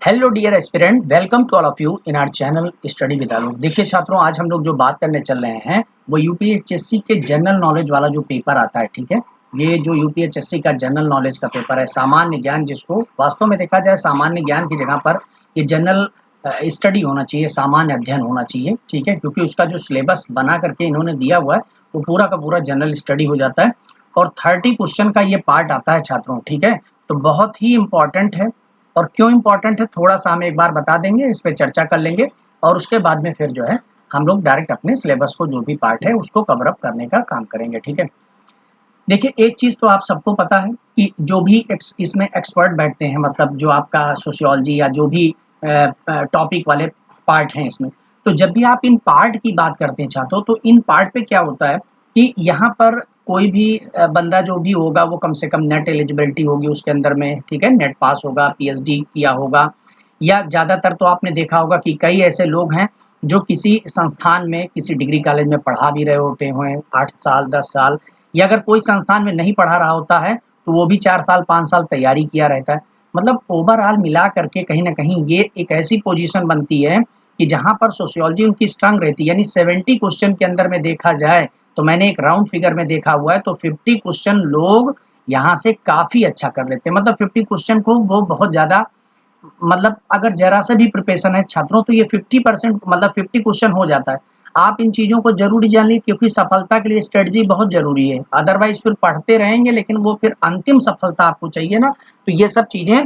Hello dear aspirant, welcome to all of you in our channel study with Alok. देखिए छात्रों, आज हम लोग जो बात करने चल रहे हैं वो यूपीएचएससी के जनरल नॉलेज वाला जो पेपर आता है, ठीक है। ये जो यूपीएचएससी का जनरल नॉलेज का पेपर है, सामान्य ज्ञान, जिसको वास्तव में देखा जाए सामान्य ज्ञान की जगह पर ये जनरल स्टडी होना चाहिए, सामान्य अध्ययन होना चाहिए, ठीक है। क्योंकि उसका जो सिलेबस बना करके इन्होंने दिया हुआ है वो पूरा का पूरा जनरल स्टडी हो जाता है और 30 क्वेश्चन का ये पार्ट आता है छात्रों, ठीक है। तो बहुत ही इंपॉर्टेंट है। और क्यों इंपॉर्टेंट है थोड़ा सा हम एक बार बता देंगे, इस पर चर्चा कर लेंगे और उसके बाद में फिर जो है हम लोग डायरेक्ट अपने सिलेबस को जो भी पार्ट है उसको कवर अप करने का काम करेंगे, ठीक है। देखिए एक चीज़ तो आप सबको पता है कि जो भी इसमें एक्सपर्ट बैठते हैं, मतलब जो आपका सोशियोलॉजी या जो भी टॉपिक वाले पार्ट हैं इसमें, तो जब भी आप इन पार्ट की बात करते हैं छात्रों, तो इन पार्ट पे क्या होता है कि यहाँ पर कोई भी बंदा जो भी होगा वो कम से कम नेट एलिजिबिलिटी होगी उसके अंदर में, ठीक है। नेट पास होगा, पीएचडी किया होगा, या ज़्यादातर तो आपने देखा होगा कि कई ऐसे लोग हैं जो किसी संस्थान में, किसी डिग्री कॉलेज में पढ़ा भी रहे होते हैं 8 साल 10 साल, या अगर कोई संस्थान में नहीं पढ़ा रहा होता है तो वो भी 4 साल 5 साल तैयारी किया रहता है। मतलब ओवरऑल मिला करके कहीं ना कहीं ये एक ऐसी पोजीशन बनती है कि जहाँ पर सोशियोलॉजी उनकी स्ट्रांग रहती है। यानी 70 क्वेश्चन के अंदर में देखा जाए तो मैंने एक राउंड फिगर में देखा हुआ है, तो 50 क्वेश्चन लोग यहाँ से काफ़ी अच्छा कर लेते हैं। मतलब 50 क्वेश्चन को वो बहुत ज़्यादा, मतलब अगर जरा से भी प्रिपरेशन है छात्रों तो ये 50% मतलब 50 क्वेश्चन हो जाता है। आप इन चीज़ों को जरूरी जान लीजिए क्योंकि सफलता के लिए स्ट्रेटजी बहुत जरूरी है। अदरवाइज फिर पढ़ते रहेंगे लेकिन वो फिर अंतिम सफलता आपको चाहिए ना, तो ये सब चीज़ें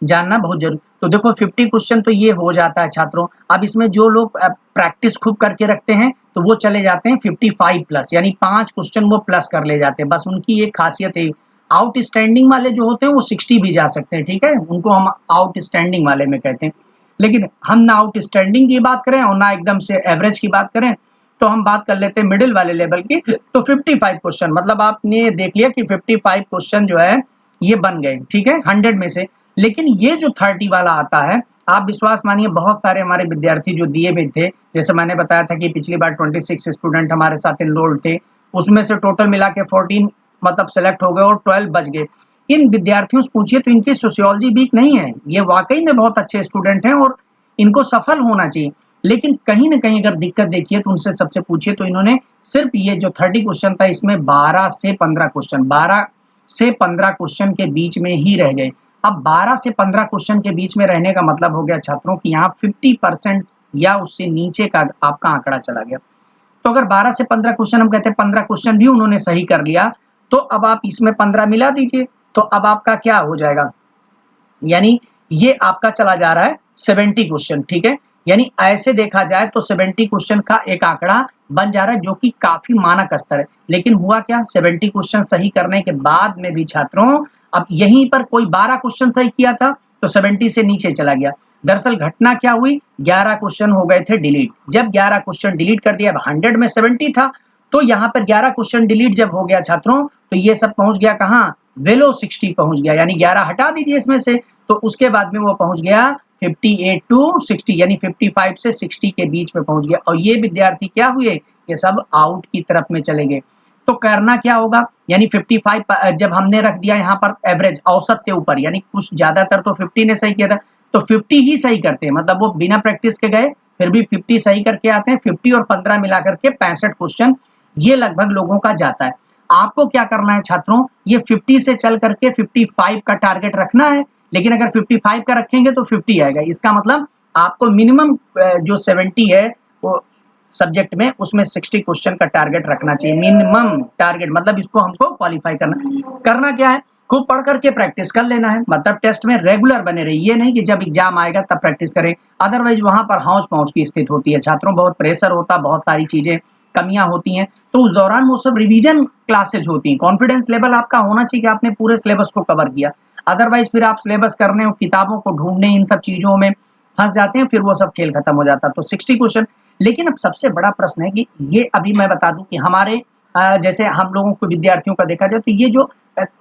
जानना बहुत जरूरी। तो देखो 50 क्वेश्चन तो ये हो जाता है छात्रों। अब इसमें जो लोग प्रैक्टिस खूब करके रखते हैं तो वो चले जाते हैं 55 प्लस, यानी 5 क्वेश्चन वो प्लस कर ले जाते हैं। बस उनकी एक खासियत है। आउटस्टैंडिंग वाले जो होते हैं वो 60 भी जा सकते हैं, ठीक है। उनको हम आउटस्टैंडिंग वाले में कहते हैं। लेकिन हम ना आउटस्टैंडिंग की बात करें और ना एकदम से एवरेज की बात करें, तो हम बात कर लेते हैं मिडिल वाले लेवल की। तो 55 क्वेश्चन, मतलब आपने देख लिया कि 55 क्वेश्चन जो है ये बन गए, ठीक है, 100 में से। लेकिन ये जो 30 वाला आता है, आप विश्वास मानिए बहुत सारे हमारे विद्यार्थी जो दिए भी थे, जैसे मैंने बताया था कि पिछली बार 26 स्टूडेंट हमारे साथ इनरोल्ड थे, उसमें से टोटल मिला के 14 मतलब सेलेक्ट हो गए और 12 बच गए। इन विद्यार्थियों से पूछिए तो इनकी सोशियोलॉजी वीक नहीं है, ये वाकई में बहुत अच्छे स्टूडेंट हैं और इनको सफल होना चाहिए। लेकिन कहीं ना कहीं अगर दिक्कत देखिए तो उनसे सबसे पूछिए तो इन्होंने सिर्फ ये जो 30 क्वेश्चन था इसमें 12 से 15 क्वेश्चन, 12 से 15 क्वेश्चन के बीच में ही रह गए। अब 12 से 15 क्वेश्चन के बीच में रहने का मतलब हो गया छात्रों कि यहाँ 50% या उससे नीचे का आपका आंकड़ा चला गया। तो अगर 12 से 15 क्वेश्चन, हम कहते हैं 15 क्वेश्चन भी उन्होंने सही कर लिया, तो अब आप इसमें 15 मिला दीजिए, तो अब आपका क्या हो जाएगा, यानी ये आपका चला जा रहा है 70 क्वेश्चन, ठीक है। यानी ऐसे देखा जाए तो 70 क्वेश्चन का एक आंकड़ा बन जा रहा है जो कि काफी मानक स्तर है। लेकिन हुआ क्या, 70 क्वेश्चन सही करने के बाद में भी छात्रों, अब यहीं पर कोई 12 क्वेश्चन सही किया था तो 70 से नीचे चला गया। दरअसल घटना क्या हुई, 11 क्वेश्चन हो गए थे डिलीट। जब 11 क्वेश्चन डिलीट कर दिया, अब 100 में 70 था, तो यहाँ पर 11 क्वेश्चन डिलीट जब हो गया छात्रों, तो ये सब पहुंच गया कहाँ, वेलो 60 पहुंच गया। यानी 11 हटा दीजिए इसमें से, तो उसके बाद में वो पहुंच गया 58 टू 60, यानी 55 से 60 के बीच में पहुंच गया। और ये विद्यार्थी क्या हुए, ये सब आउट की तरफ में चले गए। तो करना क्या होगा, यानी 55 जब हमने रख दिया यहाँ पर एवरेज औसत से ऊपर, यानी कुछ ज्यादातर तो 50 ने सही किया था, तो 50 ही सही करते हैं। मतलब वो बिना प्रैक्टिस के गए फिर भी 50 सही करके आते हैं। 50 और 15 मिला करके 65 क्वेश्चन ये लगभग लोगों का जाता है। आपको क्या करना है छात्रों, ये 50 से चल करके 55 का टारगेट रखना है। लेकिन अगर 55 का रखेंगे तो 50 आएगा, इसका मतलब आपको मिनिमम जो 70 है वो सब्जेक्ट में, उसमें 60 क्वेश्चन का टारगेट रखना चाहिए, मिनिमम टारगेट। मतलब इसको हमको क्वालिफाई करना क्या है, खूब पढ़ करके प्रैक्टिस कर लेना है। मतलब टेस्ट में रेगुलर बने रहिए, ये नहीं कि जब एग्जाम आएगा तब प्रैक्टिस करें, अदरवाइज वहां पर हौच पहुंच की स्थिति होती है छात्रों। बहुत प्रेशर होता, बहुत सारी चीजें कमियां होती हैं, तो उस दौरान वो सब रिवीजन क्लासेज होती हैं। कॉन्फिडेंस लेवल आपका होना चाहिए कि आपने पूरे सिलेबस को कवर किया। अदरवाइज फिर आप सिलेबस करने और किताबों को ढूंढने, इन सब चीजों में फंस जाते हैं, फिर वो सब खेल खत्म हो जाता है। तो 60 क्वेश्चन। लेकिन अब सबसे बड़ा प्रश्न है कि ये अभी मैं बता दूं कि हमारे जैसे हम लोगों को विद्यार्थियों का देखा जाए तो ये जो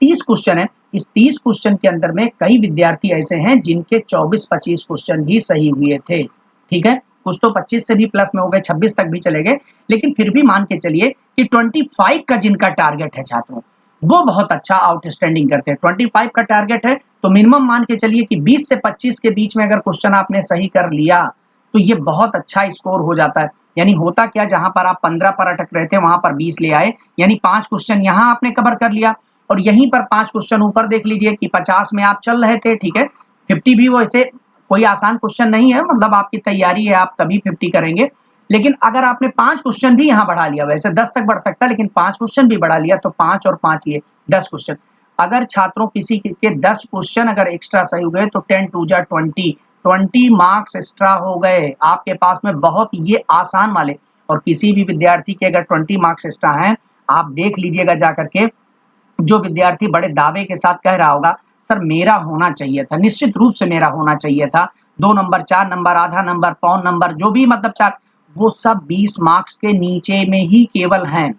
30 क्वेश्चन है, इस 30 क्वेश्चन के अंदर में कई विद्यार्थी ऐसे हैं जिनके 24-25 क्वेश्चन भी सही हुए थे, ठीक है। कुछ तो 25 से भी प्लस में हो गए, 26 तक भी चले गए। लेकिन फिर भी मान के चलिए कि 25 का जिनका टारगेट है छात्रों, वो बहुत अच्छा आउटस्टैंडिंग करते हैं। 25 का टारगेट है तो मिनिमम मान के चलिए कि 20 से 25 के बीच में अगर क्वेश्चन आपने सही कर लिया तो ये बहुत अच्छा स्कोर हो जाता है। यानी होता क्या, जहां पर आप 15 पर अटक रहे थे वहां पर 20 ले आए, यानी 5 क्वेश्चन यहां आपने कवर कर लिया और यहीं पर 5 क्वेश्चन ऊपर देख लीजिए कि 50 में आप चल रहे थे, ठीक है। 50 भी वैसे कोई आसान क्वेश्चन नहीं है, मतलब आपकी तैयारी है, आप तभी 50 करेंगे। लेकिन अगर आपने 5 क्वेश्चन भी यहाँ बढ़ा लिया, वैसे 10 तक बढ़ सकता है लेकिन 5 क्वेश्चन भी बढ़ा लिया तो 5 और 5 ये 10 क्वेश्चन। अगर छात्रों किसी के 10 क्वेश्चन अगर एक्स्ट्रा सही हो गए तो 10 टू जा 20 मार्क्स एक्स्ट्रा हो गए आपके पास में, बहुत ये आसान वाले। और किसी भी विद्यार्थी के अगर 20 मार्क्स एक्स्ट्रा हैं, आप देख लीजिएगा जाकर के, जो विद्यार्थी बड़े दावे के साथ कह रहा होगा सर मेरा होना चाहिए था, निश्चित रूप से मेरा होना चाहिए था, 2 नंबर 4 नंबर आधा नंबर पौन नंबर जो भी मतलब 4, वो सब 20 मार्क्स के नीचे में ही केवल हैं।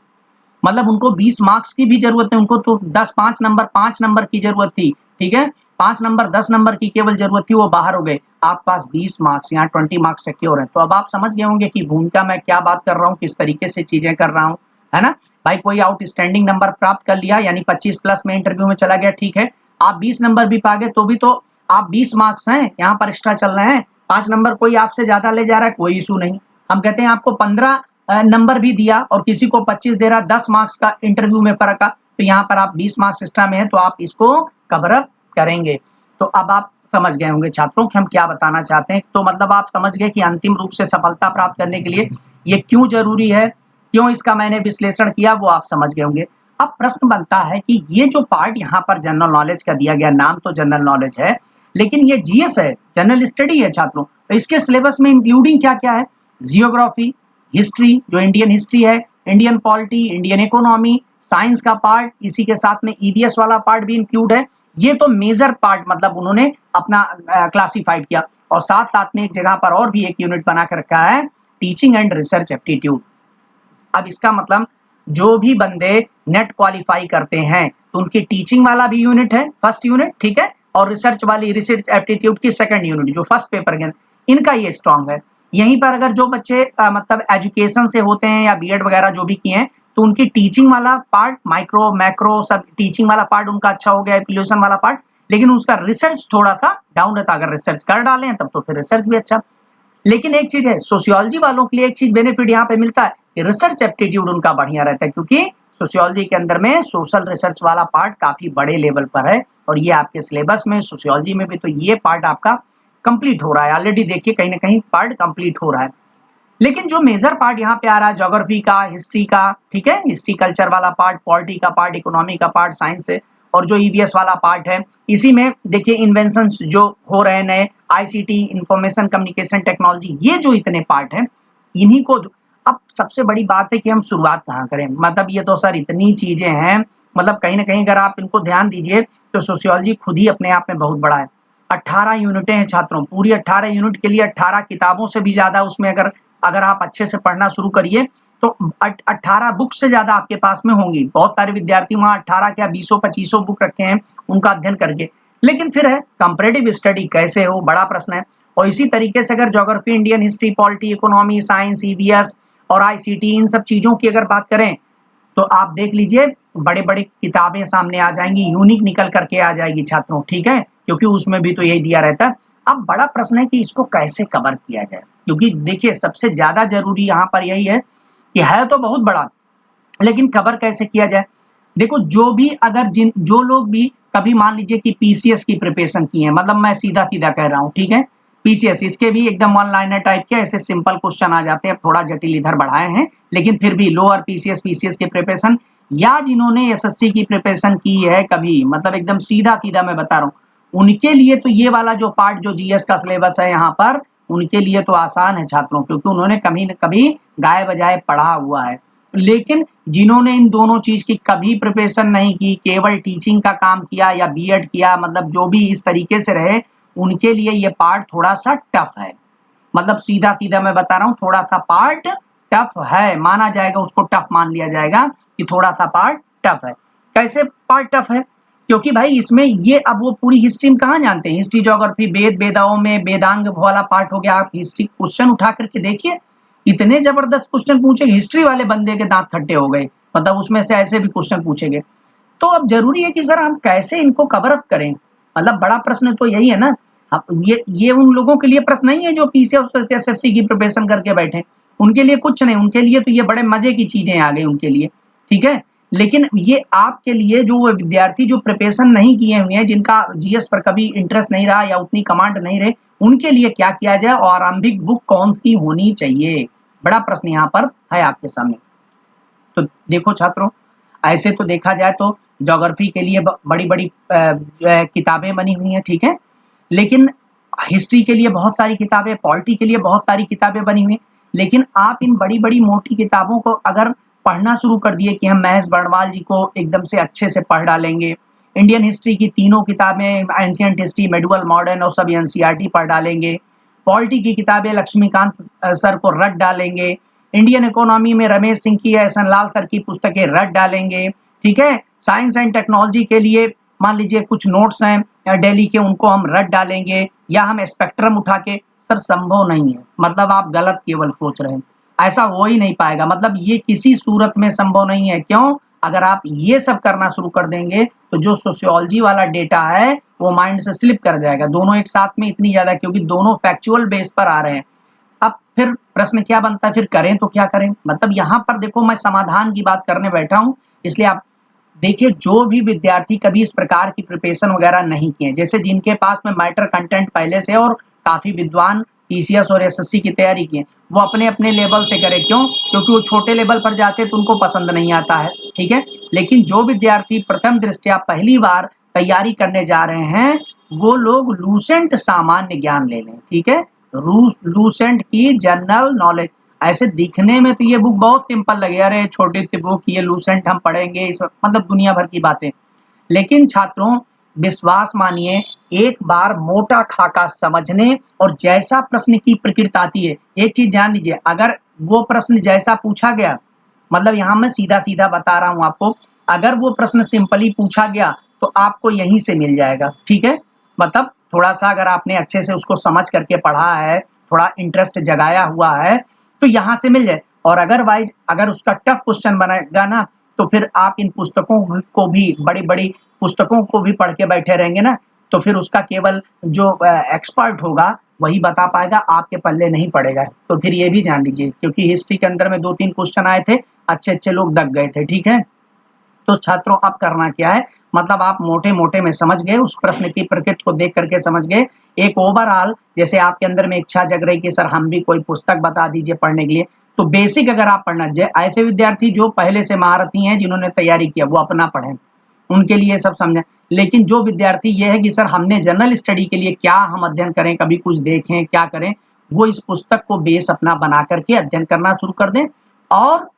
मतलब उनको 20 मार्क्स की भी जरूरत है, उनको तो 5 नंबर की जरूरत थी, ठीक है, 5 नंबर 10 नंबर की केवल जरूरत थी, वो बाहर हो गए। आप पास 20 मार्क्स, यहाँ 20 मार्क्स सिक्योर है। तो अब आप समझ गए होंगे कि भूमिका मैं क्या बात कर रहा हूँ, किस तरीके से चीजें कर रहा हूँ, है ना भाई। कोई आउटस्टैंडिंग नंबर प्राप्त कर लिया यानी 25 प्लस में इंटरव्यू में चला गया, ठीक है। आप 20 नंबर भी पा गए तो भी तो आप 20 मार्क्स हैं यहाँ पर एक्स्ट्रा चल रहे हैं। 5 नंबर कोई आपसे ज्यादा ले जा रहा है, कोई इशू नहीं। हम कहते हैं आपको 15 नंबर भी दिया और किसी को 25 दे रहा, 10 मार्क्स का इंटरव्यू में फर्क का, तो यहाँ पर आप 20 मार्क्स एक्स्ट्रा में है तो आप इसको कवर अप करेंगे। तो अब आप समझ गए होंगे छात्रों कि हम क्या बताना चाहते हैं। तो मतलब आप समझ गए कि अंतिम रूप से सफलता प्राप्त करने के लिए ये क्यों जरूरी है, क्यों इसका मैंने विश्लेषण किया, वो आप समझ गए होंगे। अब प्रश्न बनता है कि ये जो पार्ट यहाँ पर जनरल नॉलेज का दिया गया, नाम तो जनरल नॉलेज है लेकिन ये जीएस है, जनरल स्टडी है छात्रों। तो इसके सिलेबस में इंक्लूडिंग क्या क्या है, जियोग्राफी, हिस्ट्री जो इंडियन हिस्ट्री है, Indian polity, Indian economy, science का पार्ट, इसी के साथ में ईवीएस वाला पार्ट भी इंक्लूड है। ये तो मेजर पार्ट मतलब उन्होंने अपना क्लासिफाइड किया। और साथ साथ में एक जगह पर और भी एक यूनिट बना कर रखा है, टीचिंग एंड रिसर्च एप्टीट्यूड। अब इसका मतलब जो भी बंदे नेट क्वालिफाई करते हैं तो उनकी टीचिंग वाला भी यूनिट है, फर्स्ट यूनिट, ठीक है, और रिसर्च वाली रिसर्च एप्टीट्यूड की सेकंड यूनिट जो फर्स्ट पेपर के इनका ये स्ट्रांग है। यहीं पर अगर जो बच्चे मतलब एजुकेशन से होते हैं या बीएड वगैरह जो भी किए हैं तो उनकी टीचिंग वाला पार्ट, माइक्रो मैक्रो सब टीचिंग वाला पार्ट उनका अच्छा हो गया, एप्लीकेशन वाला पार्ट, लेकिन उसका रिसर्च थोड़ा सा डाउन रहता। अगर रिसर्च कर डालें तब तो फिर रिसर्च भी अच्छा। लेकिन एक चीज है, सोशियोलॉजी वालों के लिए एक चीज बेनिफिट यहाँ पे मिलता है कि रिसर्च एप्टीट्यूड उनका बढ़िया रहता है, क्योंकि सोशियोलॉजी के अंदर में सोशल रिसर्च वाला पार्ट काफी बड़े लेवल पर है और ये आपके सिलेबस में सोशियोलॉजी में भी तो ये पार्ट आपका कंप्लीट हो रहा है ऑलरेडी। देखिए कहीं ना कहीं पार्ट कंप्लीट हो रहा है। लेकिन जो मेजर पार्ट यहाँ पे आ रहा है ज्योग्राफी का, हिस्ट्री का, ठीक है, हिस्ट्री कल्चर वाला पार्ट, पॉलिटी का पार्ट, इकोनॉमी का पार्ट, साइंस से, और जो ईवीएस वाला पार्ट है, इसी में देखिए इन्वेंशन जो हो रहे हैं नए, आईसीटी, इंफॉर्मेशन कम्युनिकेशन टेक्नोलॉजी, ये जो इतने पार्ट हैं इन्हीं को। अब सबसे बड़ी बात है कि हम शुरुआत कहाँ करें, मतलब ये तो सर इतनी चीजें हैं, मतलब कहीं ना कहीं अगर आप इनको ध्यान दीजिए तो सोशियोलॉजी खुद ही अपने आप में बहुत बड़ा है। 18 यूनिटें हैं छात्रों, पूरी 18 यूनिट के लिए 18 किताबों से भी ज्यादा उसमें अगर आप अच्छे से पढ़ना शुरू करिए तो 18 बुक से ज्यादा आपके पास में होंगी। बहुत सारे विद्यार्थी वहां 18 क्या 20-25 बुक रखे हैं उनका अध्ययन करके। लेकिन फिर है कंपैरेटिव स्टडी कैसे हो, बड़ा प्रश्न है। और इसी तरीके से अगर geography, Indian history, polity, economy, science, EVS और आईसीटी, इन सब चीजों की अगर बात करें तो आप देख लीजिए बड़े बड़े किताबें सामने आ जाएंगी, यूनिक निकल करके आ जाएगी छात्रों, ठीक है, क्योंकि उसमें भी तो यही दिया रहता है। अब बड़ा प्रश्न है कि इसको कैसे कवर किया जाए, क्योंकि देखिए सबसे ज्यादा जरूरी यहाँ पर यही है कि है तो बहुत बड़ा, लेकिन कवर कैसे किया जाए। देखो जो भी अगर जो लोग भी कभी मान लीजिए कि पीसीएस की प्रिपरेशन की है, मतलब मैं सीधा सीधा कह रहा हूँ, ठीक है, पीसीएस, इसके भी एकदम वन लाइनर टाइप के ऐसे सिंपल क्वेश्चन आ जाते हैं, थोड़ा जटिल इधर बढ़ाए हैं, लेकिन फिर भी लोअर पीसीएस की प्रिपरेशन, या जिन्होंने एसएससी की प्रिपरेशन की है कभी, मतलब एकदम सीधा सीधा मैं बता रहा हूँ, उनके लिए तो ये वाला जो पार्ट जो जीएस का सिलेबस है यहाँ पर, उनके लिए तो आसान है छात्रों, क्योंकि उन्होंने कभी न कभी गाए बजाए पढ़ा हुआ है। लेकिन जिन्होंने इन दोनों चीज की कभी प्रिपरेशन नहीं की, केवल टीचिंग का काम किया या बीएड किया, मतलब जो भी इस तरीके से रहे, उनके लिए ये पार्ट थोड़ा सा टफ है। मतलब सीधा सीधा मैं बता रहा हूँ, थोड़ा सा पार्ट टफ है, माना जाएगा, उसको टफ मान लिया जाएगा कि थोड़ा सा पार्ट टफ है। कैसे पार्ट टफ है, क्योंकि भाई इसमें ये अब वो पूरी हिस्ट्री में कहाँ जानते हैं, हिस्ट्री ज्योग्राफी, वेद वेदाओं में वेदांग वाला पार्ट हो गया। आप हिस्ट्री क्वेश्चन उठा करके देखिए, इतने जबरदस्त क्वेश्चन पूछे, हिस्ट्री वाले बंदे के दांत खट्टे हो गए, मतलब उसमें से ऐसे भी क्वेश्चन पूछेंगे। तो अब जरूरी है कि सर हम कैसे इनको कवर अप करें, मतलब बड़ा प्रश्न तो यही है ना। अब ये उन लोगों के लिए प्रश्न नहीं है जो पीसी और एसएससी की प्रिपरेशन करके बैठे, उनके लिए कुछ नहीं, उनके लिए तो ये बड़े मजे की चीजें आ गई उनके लिए, ठीक है। लेकिन ये आपके लिए जो वो विद्यार्थी जो प्रिपरेशन नहीं किए हुए हैं, जिनका जीएस पर कभी इंटरेस्ट नहीं रहा या उतनी कमांड नहीं रहे, उनके लिए क्या किया जाए और आरंभिक बुक कौन सी होनी चाहिए, बड़ा प्रश्न यहाँ पर है आपके सामने। तो देखो छात्रों, ऐसे तो देखा जाए तो ज्योग्राफी के लिए बड़ी बड़ी किताबें बनी हुई हैं, ठीक है। लेकिन हिस्ट्री के लिए बहुत सारी किताबें, पॉलिटी के लिए बहुत सारी किताबें बनी हुई हैं। लेकिन आप इन बड़ी बड़ी मोटी किताबों को अगर पढ़ना शुरू कर दिए कि हम महेश बर्णवाल जी को एकदम से अच्छे से पढ़ डालेंगे, इंडियन हिस्ट्री की तीनों किताबें, एंशिएंट हिस्ट्री, मेडिवल, मॉडर्न और सब एनसीईआरटी पढ़ डालेंगे, पॉलिटी की किताबें लक्ष्मीकांत सर को रट डालेंगे, इंडियन इकोनॉमी में रमेश सिंह की, एहसन लाल सर की पुस्तकें रट डालेंगे, ठीक है। साइंस एंड टेक्नोलॉजी के लिए मान लीजिए कुछ नोट्स हैं दिल्ली के, उनको हम रट डालेंगे, या हम स्पेक्ट्रम उठा के, सर संभव नहीं है, मतलब आप गलत केवल सोच रहे हैं, ऐसा हो ही नहीं पाएगा, मतलब ये किसी सूरत में संभव नहीं है। क्यों? अगर आप ये सब करना शुरू कर देंगे तो जो सोशियोलॉजी वाला डेटा है वो माइंड से स्लिप कर जाएगा, दोनों एक साथ में इतनी ज्यादा, क्योंकि दोनों फैक्चुअल बेस पर आ रहे हैं। अब फिर प्रश्न क्या बनता है, फिर करें तो क्या करें? मतलब यहाँ पर देखो मैं समाधान की बात करने बैठा हूँ, इसलिए आप देखिए जो भी विद्यार्थी कभी इस प्रकार की प्रिपरेशन वगैरह नहीं किए, जैसे जिनके पास में मैटर कंटेंट पहले से और काफी विद्वान पीसीएस और एसएससी की तैयारी की, वो अपने अपने लेवल से करें। क्यों? क्योंकि वो छोटे लेवल पर जाते तो उनको पसंद नहीं आता है, ठीक है। लेकिन जो विद्यार्थी प्रथम दृष्टया पहली बार तैयारी करने जा रहे हैं, वो लोग लूसेंट सामान्य ज्ञान ले लें, ठीक है। लूसेंट की जनरल नॉलेज, ऐसे दिखने में तो ये बुक बहुत सिंपल लगे, अरे छोटी सी बुक, ये लूसेंट हम पढ़ेंगे, इस मतलब दुनिया भर की बातें। लेकिन छात्रों विश्वास मानिए, एक बार मोटा खाका समझने और जैसा प्रश्न की प्रकृति आती है, एक चीज जान लीजिए, अगर वो प्रश्न जैसा पूछा गया, मतलब यहाँ मैं सीधा सीधा बता रहा हूँ आपको, अगर वो प्रश्न सिंपली पूछा गया तो आपको यहीं से मिल जाएगा, ठीक है। मतलब थोड़ा सा अगर आपने अच्छे से उसको समझ करके पढ़ा है, थोड़ा इंटरेस्ट जगाया हुआ है, तो यहाँ से मिल जाए। और अगरवाइज अगर उसका टफ क्वेश्चन बनेगा ना, तो फिर आप इन पुस्तकों को भी, बड़ी बड़ी पुस्तकों को भी पढ़ के बैठे रहेंगे ना, तो फिर उसका केवल जो एक्सपर्ट होगा वही बता पाएगा, आपके पल्ले नहीं पड़ेगा। तो फिर ये भी जान लीजिए, क्योंकि हिस्ट्री के अंदर में 2-3 क्वेश्चन आए थे, अच्छे अच्छे लोग दब गए थे, ठीक है। तो छात्रों अब करना क्या है, मतलब आप मोटे मोटे में समझ गए, उस प्रश्न की प्रकृति को देख करके समझ गए। एक ओवरऑल जैसे आपके अंदर में इच्छा जग रही कि सर हम भी कोई पुस्तक बता दीजिए पढ़ने के लिए, तो बेसिक अगर आप पढ़ना, ऐसे विद्यार्थी जो पहले से महारथी हैं, जिन्होंने तैयारी किया, वो अपना पढ़ें, उनके लिए सब समझें। लेकिन जो विद्यार्थी ये है कि सर हमने जनरल स्टडी के लिए क्या हम अध्ययन करें, कभी कुछ देखें, क्या करें, वो इस पुस्तक को बेस अपना बना करके अध्ययन करना शुरू कर दें। और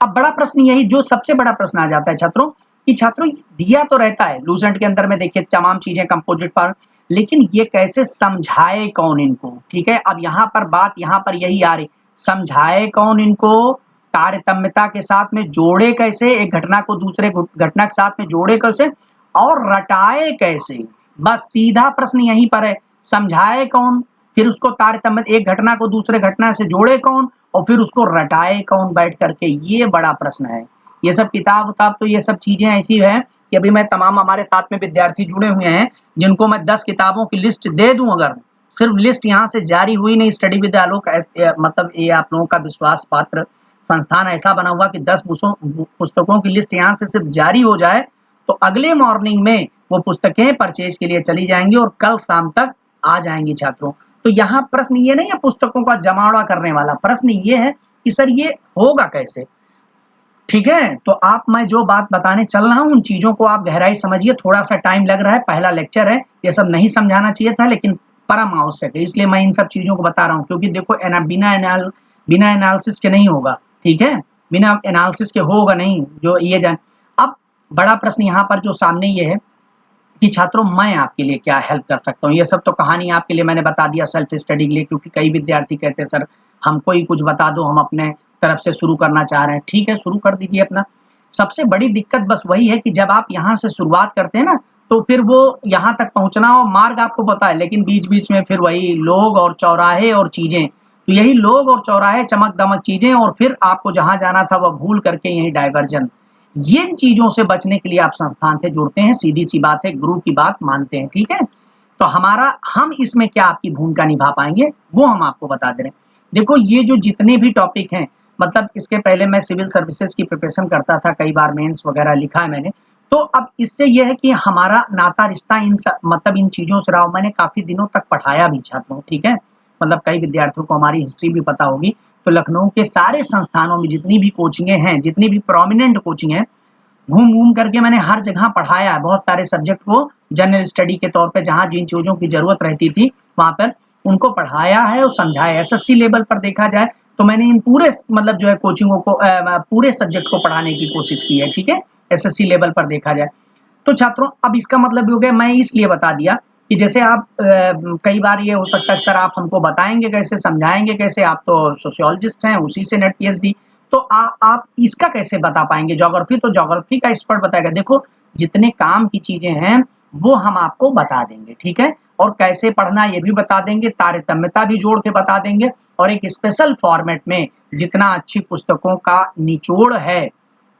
अब बड़ा प्रश्न यही, जो सबसे बड़ा प्रश्न आ जाता है छात्रों, कि छात्रों दिया तो रहता है लूसेंट के अंदर में, देखिए तमाम चीजें कंपोजिट पर, लेकिन ये कैसे समझाए कौन इनको, ठीक है। अब यहाँ पर बात यहाँ पर यही आ रही, समझाए कौन इनको, तारतम्यता के साथ में जोड़े कैसे, एक घटना को दूसरे घटना के साथ में जोड़े कैसे, और रटाए कैसे, बस सीधा प्रश्न यहीं पर है। समझाए कौन, फिर उसको तारतम्य, एक घटना को दूसरे घटना से जोड़े कौन, और फिर उसको रटाए कौन बैठ करके, ये बड़ा प्रश्न है। ये सब किताब तो ये सब चीजें ऐसी है कि अभी मैं तमाम हमारे साथ में विद्यार्थी जुड़े हुए हैं, जिनको मैं 10 किताबों की लिस्ट दे दूं, अगर सिर्फ लिस्ट यहाँ से जारी हुई नहीं, स्टडी विद आलोक मतलब ये आप लोगों का विश्वास पात्र संस्थान ऐसा बना हुआ कि 10 पुस्तकों की लिस्ट यहाँ से सिर्फ जारी हो जाए, तो अगले मॉर्निंग में वो पुस्तकें परचेज के लिए चली जाएंगी और कल शाम तक आ जाएंगी छात्रों। तो यहाँ प्रश्न ये नहीं है पुस्तकों का जमावड़ा करने वाला, प्रश्न ये है कि सर ये होगा कैसे, ठीक है। तो मैं जो बात बताने चल रहा हूँ, उन चीजों को आप गहराई समझिए, थोड़ा सा टाइम लग रहा है, पहला लेक्चर है, ये सब नहीं समझाना चाहिए था, लेकिन परम आवश्यक है, इसलिए मैं इन सब चीजों को बता रहा हूँ। क्योंकि देखो बिना एनालिसिस के नहीं होगा, ठीक है, बिना एनालिसिस के होगा नहीं, जो ये जान। अब बड़ा प्रश्न यहाँ पर जो सामने ये है कि छात्रों मैं आपके लिए क्या हेल्प कर सकता हूँ। ये सब तो कहानी आपके लिए मैंने बता दिया सेल्फ स्टडी के लिए, क्योंकि कई विद्यार्थी कहते हैं सर हमको ही कुछ बता दो, हम अपने तरफ से शुरू करना चाह रहे हैं। ठीक है, शुरू कर दीजिए अपना। सबसे बड़ी दिक्कत बस वही है कि जब आप यहाँ से शुरुआत करते हैं ना, तो फिर वो यहाँ तक पहुँचना और मार्ग आपको पता है, लेकिन बीच बीच में फिर वही लोग और चौराहे और चीजें, तो यही लोग और चौराहे, चमक दमक चीजें, और फिर आपको जहाँ जाना था वह भूल करके यही डाइवर्जन, ये चीजों से बचने के लिए आप संस्थान से जुड़ते हैं, सीधी सी बात है, गुरु की बात मानते हैं, ठीक है। तो हम इसमें क्या आपकी भूमिका निभा पाएंगे वो हम आपको बता दे रहे हैं। देखो ये जो जितने भी टॉपिक हैं, मतलब इसके पहले मैं सिविल सर्विसेज की प्रिपरेशन करता था, कई बार मेंस वगैरह लिखा है मैंने। तो अब इससे यह है कि हमारा नाता रिश्ता मतलब इन चीजों से रहा। मैंने काफी दिनों तक पढ़ाया भी छात्रों, ठीक है, मतलब कई विद्यार्थियों को हमारी हिस्ट्री भी पता होगी। तो लखनऊ के सारे संस्थानों में जितनी भी कोचिंगें हैं, जितनी भी प्रोमिनेंट कोचिंग है, घूम घूम करके मैंने हर जगह पढ़ाया है बहुत सारे सब्जेक्ट को, जनरल स्टडी के तौर पे जहां जिन चीजों की जरूरत रहती थी वहां पर उनको पढ़ाया है और समझाया। एसएससी लेवल पर देखा जाए तो मैंने इन पूरे मतलब जो है कोचिंगों को पूरे सब्जेक्ट को पढ़ाने की कोशिश की है, ठीक है, एसएससी लेवल पर देखा जाए तो। छात्रों अब इसका मतलब हो गया, मैं इसलिए बता दिया कि जैसे आप कई बार ये हो सकता है सर आप हमको बताएंगे कैसे, समझाएंगे कैसे, आप तो सोशियोलॉजिस्ट हैं, उसी से नेट पीएचडी, तो आप इसका कैसे बता पाएंगे। ज्योग्राफी तो ज्योग्राफी का एक्सपर्ट बताएगा। देखो जितने काम की चीजें हैं वो हम आपको बता देंगे, ठीक है, और कैसे पढ़ना ये भी बता देंगे, तारतम्यता भी जोड़ के बता देंगे, और एक स्पेशल फॉर्मेट में जितना अच्छी पुस्तकों का निचोड़ है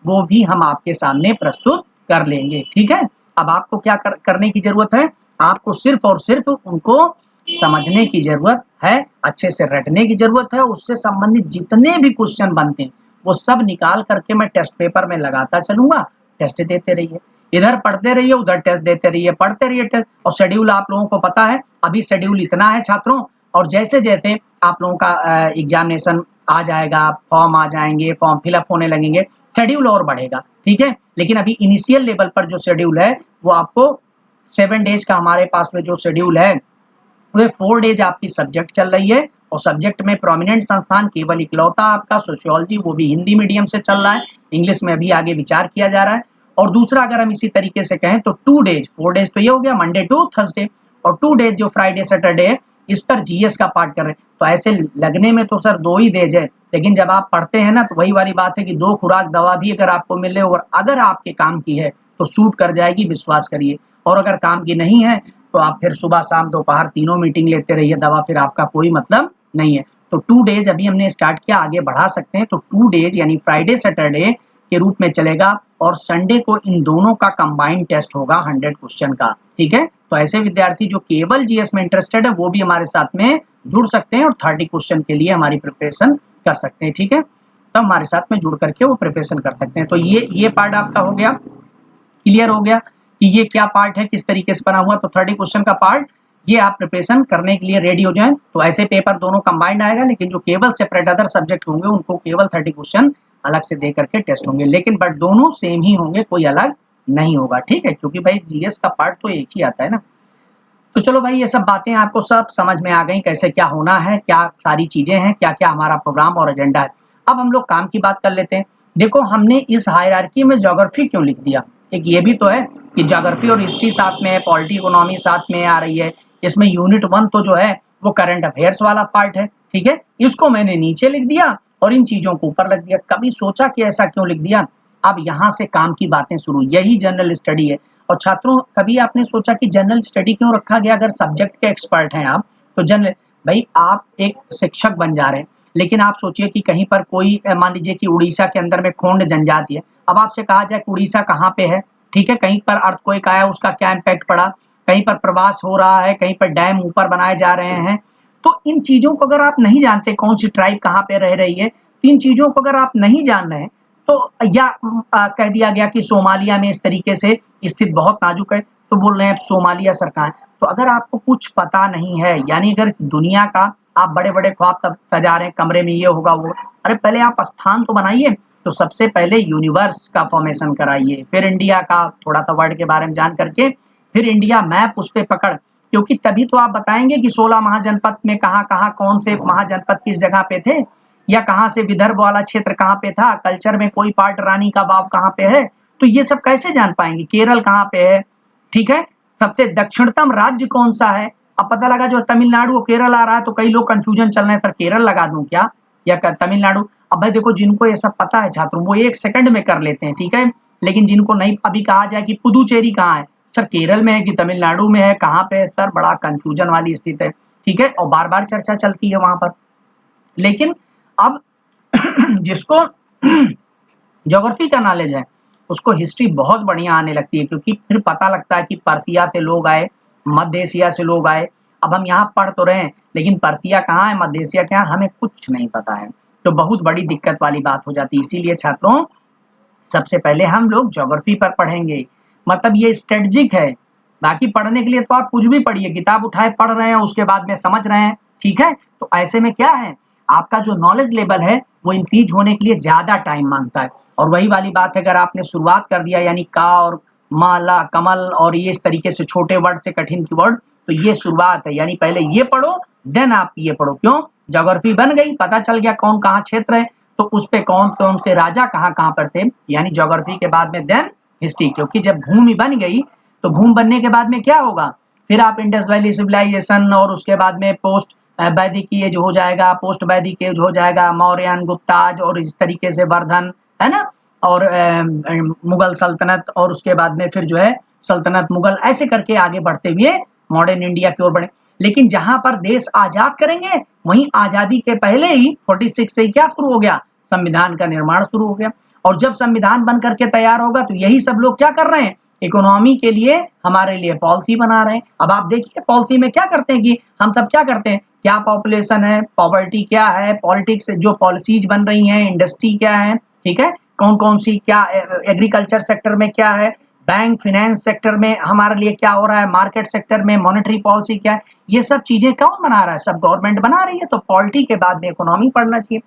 वो भी हम आपके सामने प्रस्तुत कर लेंगे, ठीक है। अब आपको क्या करने की जरूरत है, आपको सिर्फ और सिर्फ उनको समझने की जरूरत है, अच्छे से रटने की जरूरत है। उससे संबंधित जितने भी क्वेश्चन बनते हैं वो सब निकाल करके मैं टेस्ट पेपर में लगाता चलूंगा, टेस्ट देते रहिए, इधर पढ़ते रहिए उधर टेस्ट देते रहिए, पढ़ते रहिए टेस्ट। और शेड्यूल आप लोगों को पता है, अभी शेड्यूल इतना है छात्रों, और जैसे जैसे आप लोगों का एग्जामिनेशन आ जाएगा, फॉर्म आ जाएंगे, फॉर्म फिलअप होने लगेंगे, शेड्यूल और बढ़ेगा, ठीक है। लेकिन अभी इनिशियल लेवल पर जो शेड्यूल है वो आपको 7 डेज का हमारे पास में जो शेड्यूल है वो 4 डेज आपकी सब्जेक्ट चल रही है, और सब्जेक्ट में प्रोमिनेंट संस्थान केवल इकलौता आपका सोशियोलॉजी, वो भी हिंदी मीडियम से चल रहा है, इंग्लिश में अभी आगे विचार किया जा रहा है। और दूसरा अगर हम इसी तरीके से कहें तो 2 डेज, 4 डेज तो ये हो गया मंडे टू थर्सडे, और 2 डेज जो फ्राइडे सैटरडे है इस पर जीएस का पार्ट कर रहे हैं। तो ऐसे लगने में तो सर 2 ही डेज है, लेकिन जब आप पढ़ते हैं ना तो वही वाली बात है कि 2 खुराक दवा भी अगर आपको मिले और अगर आपके काम की है तो सूट कर जाएगी, विश्वास करिए। और अगर काम की नहीं है तो आप फिर सुबह शाम दोपहर तीनों मीटिंग लेते रहिए, दवा फिर आपका कोई मतलब नहीं है। तो 2 डेज अभी हमने स्टार्ट किया, आगे बढ़ा सकते हैं। तो 2 डेज यानी फ्राइडे सैटरडे के रूप में चलेगा, और संडे को इन दोनों का कंबाइंड टेस्ट होगा 100 क्वेश्चन का, ठीक है। तो ऐसे विद्यार्थी जो केवल जीएस में इंटरेस्टेड है वो भी हमारे साथ में जुड़ सकते हैं और 30 क्वेश्चन के लिए हमारी प्रिपरेशन कर सकते हैं, ठीक है। तो हमारे साथ में जुड़ करके वो प्रिपरेशन कर सकते हैं। तो ये पार्ट आपका हो गया, क्लियर हो गया कि ये क्या पार्ट है, किस तरीके से बना हुआ। तो 30 क्वेश्चन का पार्ट ये आप प्रिपरेशन करने के लिए रेडी हो जाएं। तो ऐसे पेपर दोनों कंबाइंड आएगा, लेकिन जो केवल सेपरेट अदर सब्जेक्ट होंगे उनको केवल 30 क्वेश्चन अलग से दे करके टेस्ट होंगे, लेकिन बट दोनों सेम ही होंगे, कोई अलग नहीं होगा, ठीक है, क्योंकि भाई जीएस का पार्ट तो एक ही आता है ना। तो चलो भाई ये सब बातें आपको सब समझ में आ गई, कैसे क्या होना है, क्या सारी चीजें हैं, क्या क्या हमारा प्रोग्राम और एजेंडा है। अब हम लोग काम की बात कर लेते हैं। देखो हमने इस हायरार्की में ज्योग्राफी क्यों लिख दिया, एक ये भी तो है कि ज्योग्राफी और हिस्ट्री साथ में है, पॉलिटी इकोनॉमी साथ में आ रही है, इसमें यूनिट 1 तो जो है वो करंट अफेयर्स वाला पार्ट है, ठीक है, इसको मैंने नीचे लिख दिया और इन चीजों को ऊपर लिख दिया। कभी सोचा कि ऐसा क्यों लिख दिया। अब यहाँ से काम की बातें शुरू, यही जनरल स्टडी है। और छात्रों कभी आपने सोचा कि जनरल स्टडी क्यों रखा गया, अगर सब्जेक्ट के एक्सपर्ट हैं आप तो जनरल, भाई आप एक शिक्षक बन जा रहे हैं, लेकिन आप सोचिए कि कहीं पर कोई मान लीजिए कि उड़ीसा के अंदर में खोंड जनजाति है, अब आपसे कहा जाए कि उड़ीसा कहाँ पे है, ठीक है, कहीं पर अर्थक्वेक आया उसका क्या इम्पैक्ट पड़ा, कहीं पर प्रवास हो रहा है, कहीं पर डैम ऊपर बनाए जा रहे हैं, तो इन चीजों को अगर आप नहीं जानते कौन सी ट्राइब कहाँ पे रह रही है, तो इन चीजों को अगर आप नहीं जान रहे हैं तो या कह दिया गया कि सोमालिया में इस तरीके से स्थिति बहुत नाजुक है तो बोल रहे हैं सोमालिया सरकार। तो अगर आपको कुछ पता नहीं है, यानी अगर दुनिया का आप बड़े बड़े ख्वाब सब सजा रहे हैं, कमरे में ये होगा वो, अरे पहले आप स्थान तो बनाइए। तो सबसे पहले यूनिवर्स का फॉर्मेशन कराइए, फिर इंडिया का थोड़ा सा वर्ल्ड के बारे में जान करके फिर इंडिया मैप उस पर पकड़, क्योंकि तभी तो आप बताएंगे कि 16 महाजनपद में कहाँ कहाँ कौन से महाजनपद किस जगह पे थे, या कहाँ से विदर्भ वाला क्षेत्र कहाँ पे था, कल्चर में कोई पार्ट रानी का बाव कहाँ पे है, तो ये सब कैसे जान पाएंगे, केरल कहाँ पे है, ठीक है, सबसे दक्षिणतम राज्य कौन सा है। अब पता लगा जो तमिलनाडु केरल आ रहा है तो कई लोग कंफ्यूजन चल रहे हैं, सर केरल लगा दूं क्या या तमिलनाडु। अब भाई देखो जिनको ये सब पता है छात्रों वो 1 सेकंड में कर लेते हैं, ठीक है, लेकिन जिनको नहीं, अभी कहा जाए कि पुदुचेरी कहाँ है, सर केरल में है कि तमिलनाडु में है, कहाँ पे है, सर बड़ा कंफ्यूजन वाली स्थिति है, ठीक है, और बार बार चर्चा चलती है वहां पर। लेकिन अब जिसको ज्योग्राफी का नॉलेज है उसको हिस्ट्री बहुत बढ़िया आने लगती है, क्योंकि फिर पता लगता है कि पर्सिया से लोग आए, मध्य एशिया से लोग आए। अब हम यहाँ पढ़ तो रहे हैं, लेकिन पर्सिया कहाँ है, मध्य एशिया क्या है, हमें कुछ नहीं पता है। तो बहुत बड़ी दिक्कत वाली बात हो जाती है। इसीलिए छात्रों, सबसे पहले हम लोग ज्योग्राफी पर पढ़ेंगे, मतलब ये स्ट्रेटजिक है। बाकी पढ़ने के लिए तो आप कुछ भी पढ़िए, किताब उठाए पढ़ रहे हैं, उसके बाद में समझ रहे हैं, ठीक है। तो ऐसे में क्या है, आपका जो नॉलेज लेवल है वो इंक्रीज होने के लिए ज्यादा टाइम मांगता है। और वही वाली बात है, अगर आपने शुरुआत कर दिया, यानी का और माला कमल और ये इस तरीके से छोटे वर्ड से कठिन की वर्ड, तो ये शुरुआत है, यानी पहले ये पढ़ो देन आप ये पढ़ो। क्यों, ज्योग्राफी बन गई, पता चल गया कौन कहाँ क्षेत्र है, तो उस पे कौन कौन से राजा कहाँ कहाँ पर थे, यानी ज्योग्राफी के बाद में देन हिस्ट्री। क्योंकि जब भूमि बन गई, तो भूमि बनने के बाद में क्या होगा, फिर आप इंडस वैली सिविलाइजेशन और उसके बाद में पोस्ट वैदिक एज हो जाएगा, पोस्ट वैदिक एज हो जाएगा, मौर्यन, गुप्ताज और इस तरीके से वर्धन, है ना, और मुगल सल्तनत, और उसके बाद में फिर जो है सल्तनत मुगल, ऐसे करके आगे बढ़ते हुए मॉडर्न इंडिया की ओर बढ़े। लेकिन जहां पर देश आजाद करेंगे, वहीं आजादी के पहले ही 46 से क्या शुरू हो गया, संविधान का निर्माण शुरू हो गया। और जब संविधान बन करके तैयार होगा, तो यही सब लोग क्या कर रहे हैं, इकोनॉमी के लिए हमारे लिए पॉलिसी बना रहे हैं। अब आप देखिए पॉलिसी में क्या करते हैं कि हम सब क्या करते हैं, क्या पॉपुलेशन है, पॉवर्टी क्या है, पॉलिटिक्स जो पॉलिसीज बन रही हैं, इंडस्ट्री क्या है, ठीक है, कौन कौन सी क्या, एग्रीकल्चर सेक्टर में क्या है, बैंक फाइनेंस सेक्टर में हमारे लिए क्या हो रहा है, मार्केट सेक्टर में मॉनेटरी पॉलिसी क्या है, ये सब चीजें कौन बना रहा है, सब गवर्नमेंट बना रही है। तो पॉलिटी के बाद में इकोनॉमी पढ़ना चाहिए।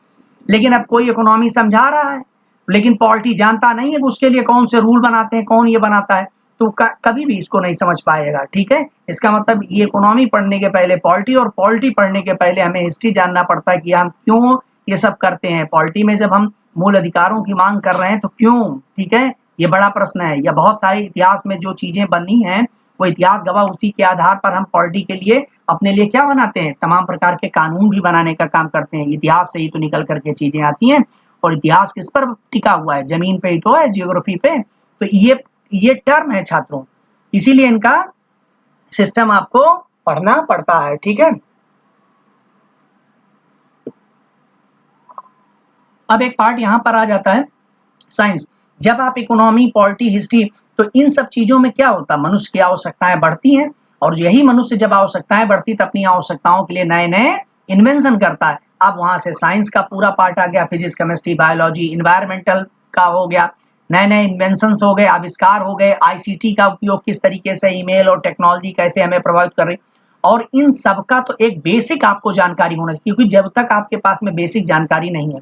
लेकिन अब कोई इकोनॉमी समझा रहा है, लेकिन पॉलिटी जानता नहीं है, उसके लिए कौन से रूल बनाते हैं, कौन ये बनाता है, तो कभी भी इसको नहीं समझ पाएगा, ठीक है। इसका मतलब ये इकोनॉमी पढ़ने के पहले पॉलिटी, और पॉलिटी पढ़ने के पहले हमें हिस्ट्री जानना पड़ता है कि हम क्यों ये सब करते हैं। पॉलिटी में जब हम मूल अधिकारों की मांग कर रहे हैं तो क्यों, ठीक है, ये बड़ा प्रश्न है। या बहुत सारी इतिहास में जो चीजें बनी हैं, वो इतिहास गवाह, उसी के आधार पर हम पॉलिटी के लिए अपने लिए क्या बनाते हैं, तमाम प्रकार के कानून भी बनाने का काम करते हैं। इतिहास से ही तो निकल करके चीजें आती हैं। और इतिहास किस पर टिका हुआ है, जमीन पे ही तो है, जियोग्राफी पे। तो ये टर्म है छात्रों, इसीलिए इनका सिस्टम आपको पढ़ना पड़ता है, ठीक है। अब एक पार्ट यहां पर आ जाता है साइंस। जब आप इकोनॉमी, पॉलिटी, हिस्ट्री, तो इन सब चीजों में क्या होता है, मनुष्य की आवश्यकताएं बढ़ती हैं, और यही मनुष्य जब आवश्यकताएं बढ़ती तो अपनी आवश्यकताओं के लिए नए नए इन्वेंशन करता है। अब वहां से साइंस का पूरा पार्ट आ गया, फिजिक्स, केमिस्ट्री, बायोलॉजी, इन्वायरमेंटल का हो गया, नए नए इन्वेंशन हो गए, आविष्कार हो गए, आईसीटी का उपयोग किस तरीके से, ईमेल और टेक्नोलॉजी कैसे हमें प्रभावित कर रही। और इन सब का तो एक बेसिक आपको जानकारी होना चाहिए, क्योंकि जब तक आपके पास में बेसिक जानकारी नहीं है,